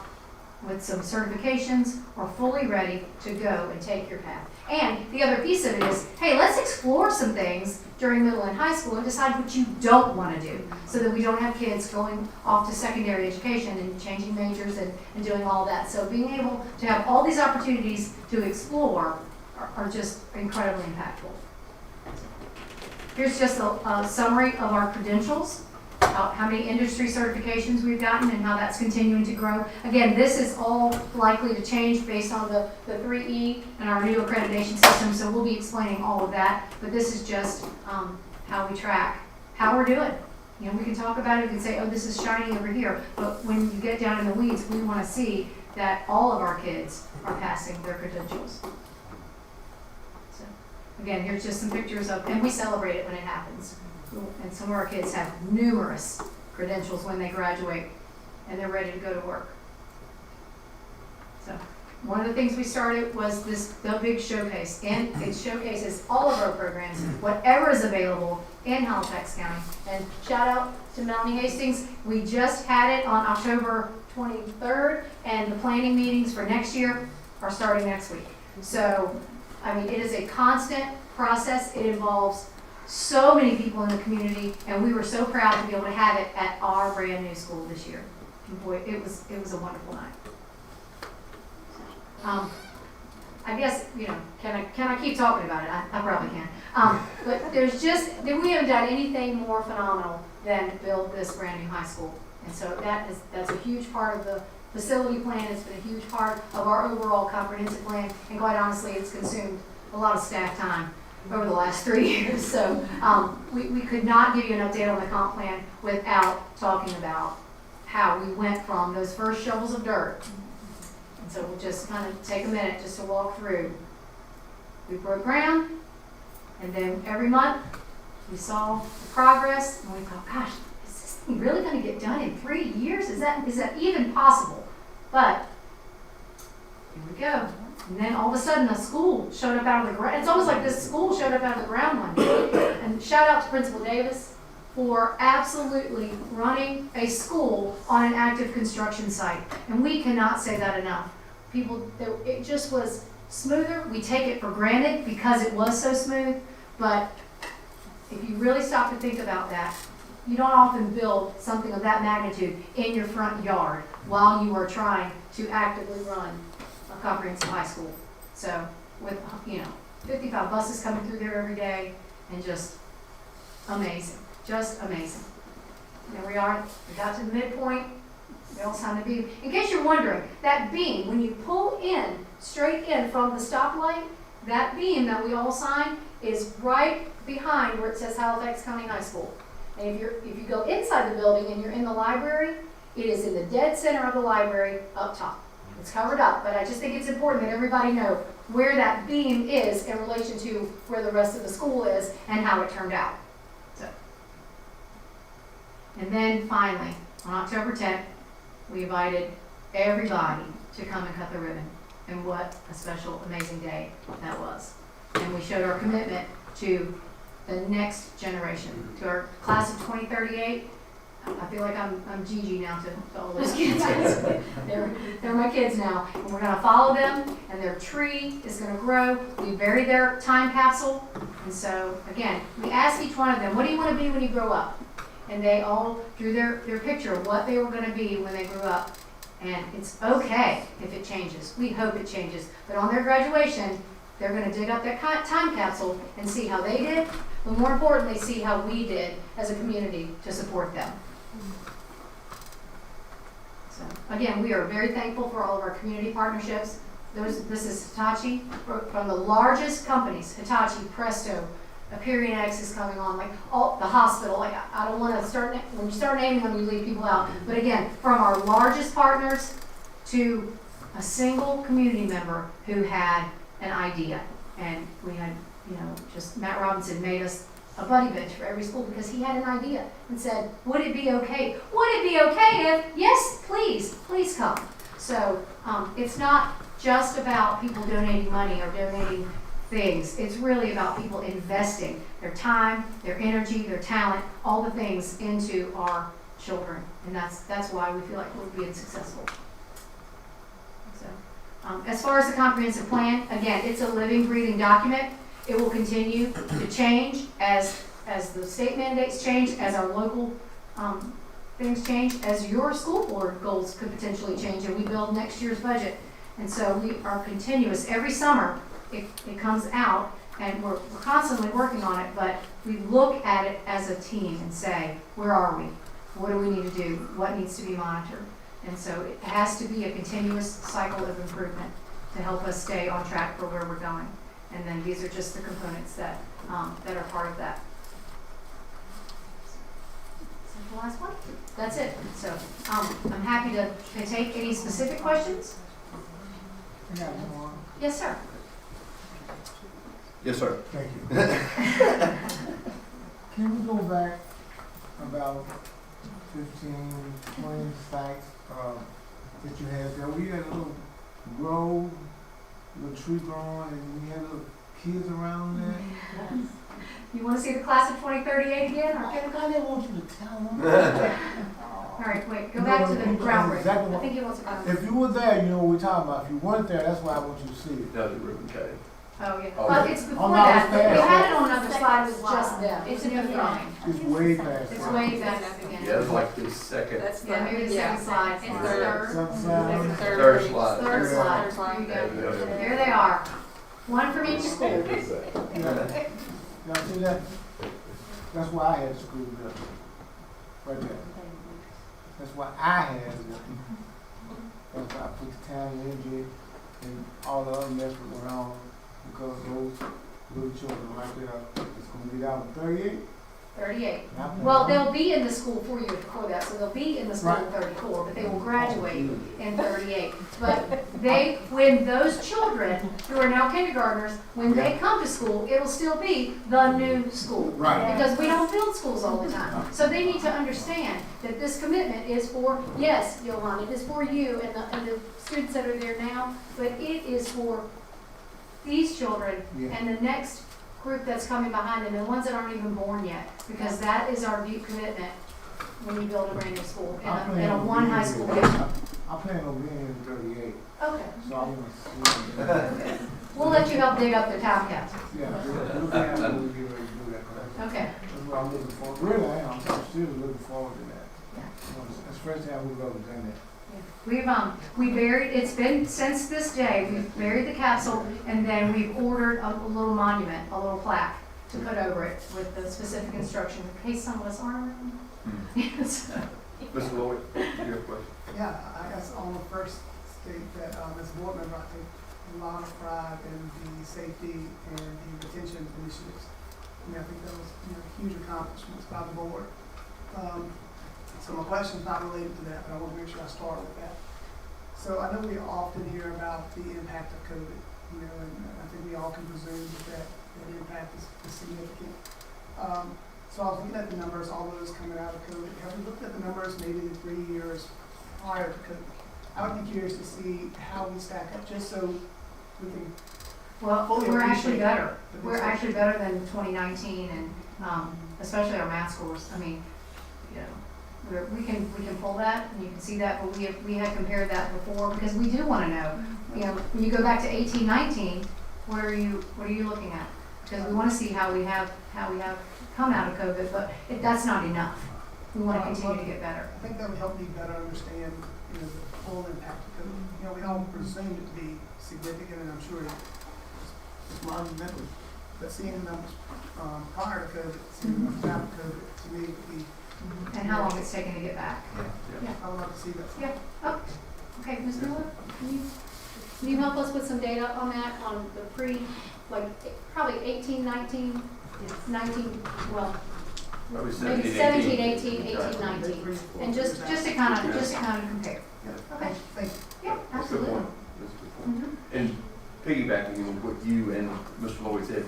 with some certifications or fully ready to go and take your path. And the other piece of it is, hey, let's explore some things during middle and high school and decide what you don't want to do, so that we don't have kids going off to secondary education and changing majors and doing all that. So being able to have all these opportunities to explore are just incredibly impactful. Here's just a summary of our credentials, how many industry certifications we've gotten and how that's continuing to grow. Again, this is all likely to change based on the 3E and our new accreditation system, so we'll be explaining all of that, but this is just how we track how we're doing. You know, we can talk about it, we can say, oh, this is shiny over here, but when you get down in the weeds, we want to see that all of our kids are passing their credentials. So, again, here's just some pictures of, and we celebrate it when it happens. And some of our kids have numerous credentials when they graduate and they're ready to go to work. So one of the things we started was the big showcase, and it showcases all of our programs, whatever is available in Halifax County. And shout out to Melanie Hastings. We just had it on October 23rd, and the planning meetings for next year are starting next week. So, I mean, it is a constant process. It involves so many people in the community, and we were so proud to be able to have it at our brand new school this year. And boy, it was a wonderful night. I guess, you know, can I keep talking about it? I probably can. But we haven't done anything more phenomenal than build this brand new high school. And so that's a huge part of the facility plan. It's been a huge part of our overall comprehensive plan, and quite honestly, it's consumed a lot of staff time over the last 3 years. So we could not give you an update on the comp plan without talking about how we went from those first shovels of dirt. And so we'll just kind of take a minute just to walk through. We broke ground, and then every month we saw the progress, and we thought, gosh, is this thing really going to get done in 3 years? Is that even possible? But here we go. And then all of a sudden a school showed up out of the ground. It's almost like this school showed up out of the ground one day. And shout out to Principal Davis for absolutely running a school on an active construction site. And we cannot say that enough. It just was smoother. We take it for granted because it was so smooth. But if you really stop to think about that, you don't often build something of that magnitude in your front yard while you are trying to actively run a comprehensive high school. So with 55 buses coming through there every day, and just amazing. And there we are. We got to the midpoint. We all signed the beam. In case you're wondering, that beam, when you pull in, straight in from the stoplight, that beam that we all signed is right behind where it says Halifax County High School. And if you go inside the building and you're in the library, it is in the dead center of the library up top. It's covered up, but I just think it's important that everybody know where that beam is in relation to where the rest of the school is and how it turned out. So, And then finally, on October 10th, we invited everybody to come and cut the ribbon. And what a special, amazing day that was. And we showed our commitment to the next generation, to our class of 2038. I feel like I'm Gigi now to all those kids. they're my kids now. And we're gonna follow them, and their tree is gonna grow. We bury their time capsule. And so, again, we asked each one of them, what do you wanna be when you grow up? And they all drew their picture of what they were gonna be when they grew up. And it's okay if it changes. We hope it changes. But on their graduation, they're gonna dig up that time capsule and see how they did, but more importantly, see how we did as a community to support them. So, again, we are very thankful for all of our community partnerships. This is Hitachi, from the largest companies, Hitachi, Presto, Period X is coming on, like all the hospital. Like I don't want to start when you start naming them, you leave people out. But again, from our largest partners to a single community member who had an idea, and we had, just Matt Robinson made us a buddy bench for every school because he had an idea and said, would it be okay? Would it be okay if, yes, please come. So it's not just about people donating money or donating things. It's really about people investing their time, their energy, their talent, all the things into our children. And that's why we feel like we're being successful. So, as far as the comprehensive plan, again, it's a living, breathing document. It will continue to change as the state mandates change, as our local things change, as your school board goals could potentially change, and we build next year's budget. And so we are continuous. Every summer, it comes out, and we're constantly working on it, but we look at it as a team and say, where are we? What do we need to do? What needs to be monitored? And so it has to be a continuous cycle of improvement to help us stay on track for where we're going. And then these are just the components that are part of that. Last one. That's it. So I'm happy to take any specific questions. I got one. Yes, sir. Yes, sir. Thank you. Can we go back about 15, 20 sites that you had there? We had a little grove, little tree growing, and we had little kids around there. You want to see the class of 2038 again? Or I didn't want you to tell them. all right, wait. Go back to the groundbreaking. Exactly I think he wants to go. If you were there, you know what we're talking about. If you weren't there, that's why I want you to see it. That was a ribbon cutting. Oh, yeah. Oh, Well, yeah. it's before Oh, no, that. it's past We had that. it on another slide. It was just them. It's in the front. It's way past. It's that. way back up again. Yeah, it was like the second, Yeah, maybe the second slide. It's the third. Some sound. third slide. Third Yeah. slide. There you There go. you go. There they are. One from each school. Yeah. Y'all see that? That's why I had school there. Right there. That's why I had it. That's why I put the time and energy and all the other mess that went on, because those little children right there, it's gonna be down to 38. 38. Well, they'll be in the school 4 years before that, so they'll be in the school in Right. 34, but they will graduate in 38. But when those children, who are now kindergartners, when they come to school, it'll still be the new school. Right. Because we don't build schools all the time. So they need to understand that this commitment is for, yes, Johan, it is for you and the students that are there now, but it is for these children Yeah. and the next group that's coming behind them, and ones that aren't even born yet, because that is our deep commitment when we build a brand new school in a one high school district. I plan on being here in 38, Okay, so I want to see. we'll let you help dig up the time capsule. Yeah, we'll be happy when we get ready to do that. 'Cause Okay, that's what I'm looking for. Really, I am. I'm still looking forward to that. Yeah. You know, it's the first time we've ever done that. we buried, it's been since this day, we've buried the capsule, and then we've ordered a little monument, a little plaque to put over it with the specific instructions in case some of us aren't around. Yes. Mr. Lloyd, you have a question? Yeah, I guess on the first state that, as a board member, I take a lot of pride in the safety and the retention initiatives. I think that was, huge accomplishments by the board. So my question's not related to that, but I want to make sure I start with that. So I know we often hear about the impact of COVID, and I think we all can presume that the impact is significant. So I was looking at the numbers, all those coming out of COVID. Have we looked at the numbers maybe the 3 years prior to COVID? I would be curious to see how we stack up, just so we can Well, fully we're actually appreciate better. the We're research. actually better than 2019 and, especially our math scores. I mean, you know, we can pull that and you can see that, but we had compared that before because we do want to know, you know, when you go back to 18, 19, what are you looking at? Because we want to see how we have come out of COVID, but that's not enough. We want to continue to get better. I think that would help me better understand, you know, the full impact of COVID. You know, we all presumed it to be significant, and I'm sure it's monumental. But seeing the numbers prior to COVID, seeing the numbers after COVID, to me would be. And how long it's taken to get back. Yeah, I would love to see that. Yeah. Oh, okay, Ms. Miller, can you help us with some data on that, on the probably 18, 19, 19, well, Probably maybe 17, 18, 18, 19, and just to kind of compare. Yeah. Okay. Thank you. Yeah, That's a good absolutely. point. That's a good point. And piggybacking on what you and Mr. Lloyd said,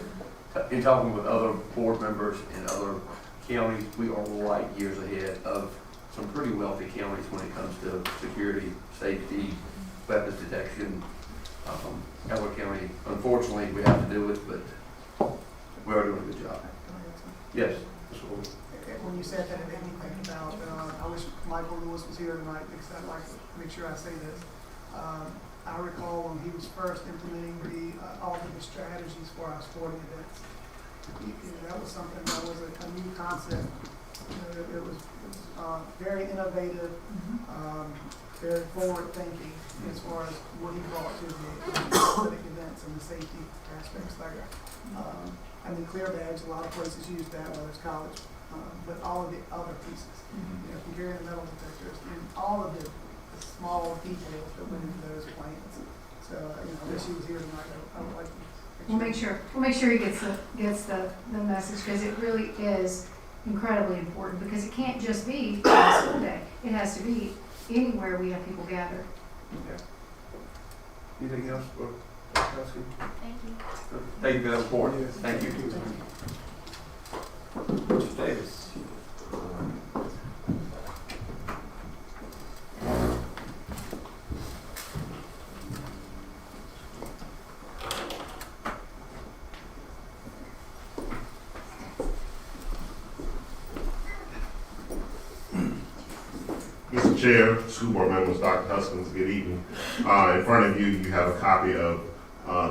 in talking with other board members in other counties, we are light years ahead of some pretty wealthy counties when it comes to security, safety, weapons detection. Elwood County, unfortunately, we have to do it, but we are doing a good job. Yes, Mr. Lloyd. When you said that, it made me think about, I wish Michael Lewis was here tonight because I'd like to make sure I say this. I recall when he was first implementing the alternate strategies for our sporting events. That was something that was a new concept. You know, it was very innovative, very forward thinking as far as what he brought to the athletic events and the safety aspects there. I mean, clear bags, a lot of places use that, whether it's college, but all of the other pieces, you know, comparing the metal detectors and all of the small details that went into those plans. So, you know, I wish he was here tonight. I would like to. We'll make sure he gets the message, because it really is incredibly important, because it can't just be on school day. It has to be anywhere we have people gathered. Yeah. Anything else for Dr. Husky? Thank you. Thank you for that report. Yes. Thank you. Mr. Davis. Mr. Chair, school board members, Dr. Huskins, good evening. In front of you, you have a copy of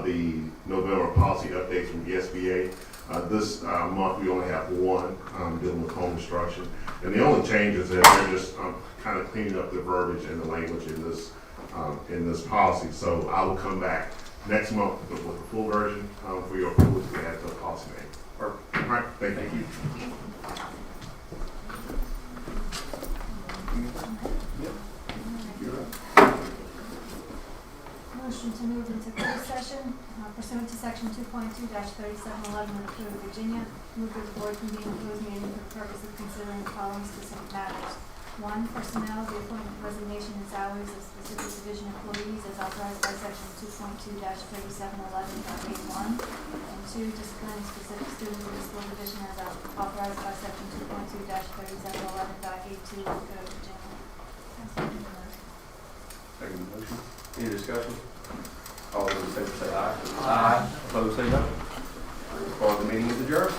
the November policy updates from the SBA. This month, we only have one dealing with home instruction. And the only changes is they're just kind of cleaning up the verbiage and the language in this policy. So I will come back next month with a full version for your approval to add to the policy name. All right, thank you. Motion to move into closed session pursuant to section 2.2-3711 of the Code of Virginia. Move that the board convene a closed meeting for the purpose of considering the following specific matters. 1, personnel, the appointment, resignation, and salaries of specific division employees as authorized by section 2.2-3711.81. And 2, disciplining specific students in the school division as authorized by section 2.2-3711.82 of the Code of Virginia. Second motion. Any discussion? All those in favor say aye. Aye. Opposed say no. Call the meeting is adjourned.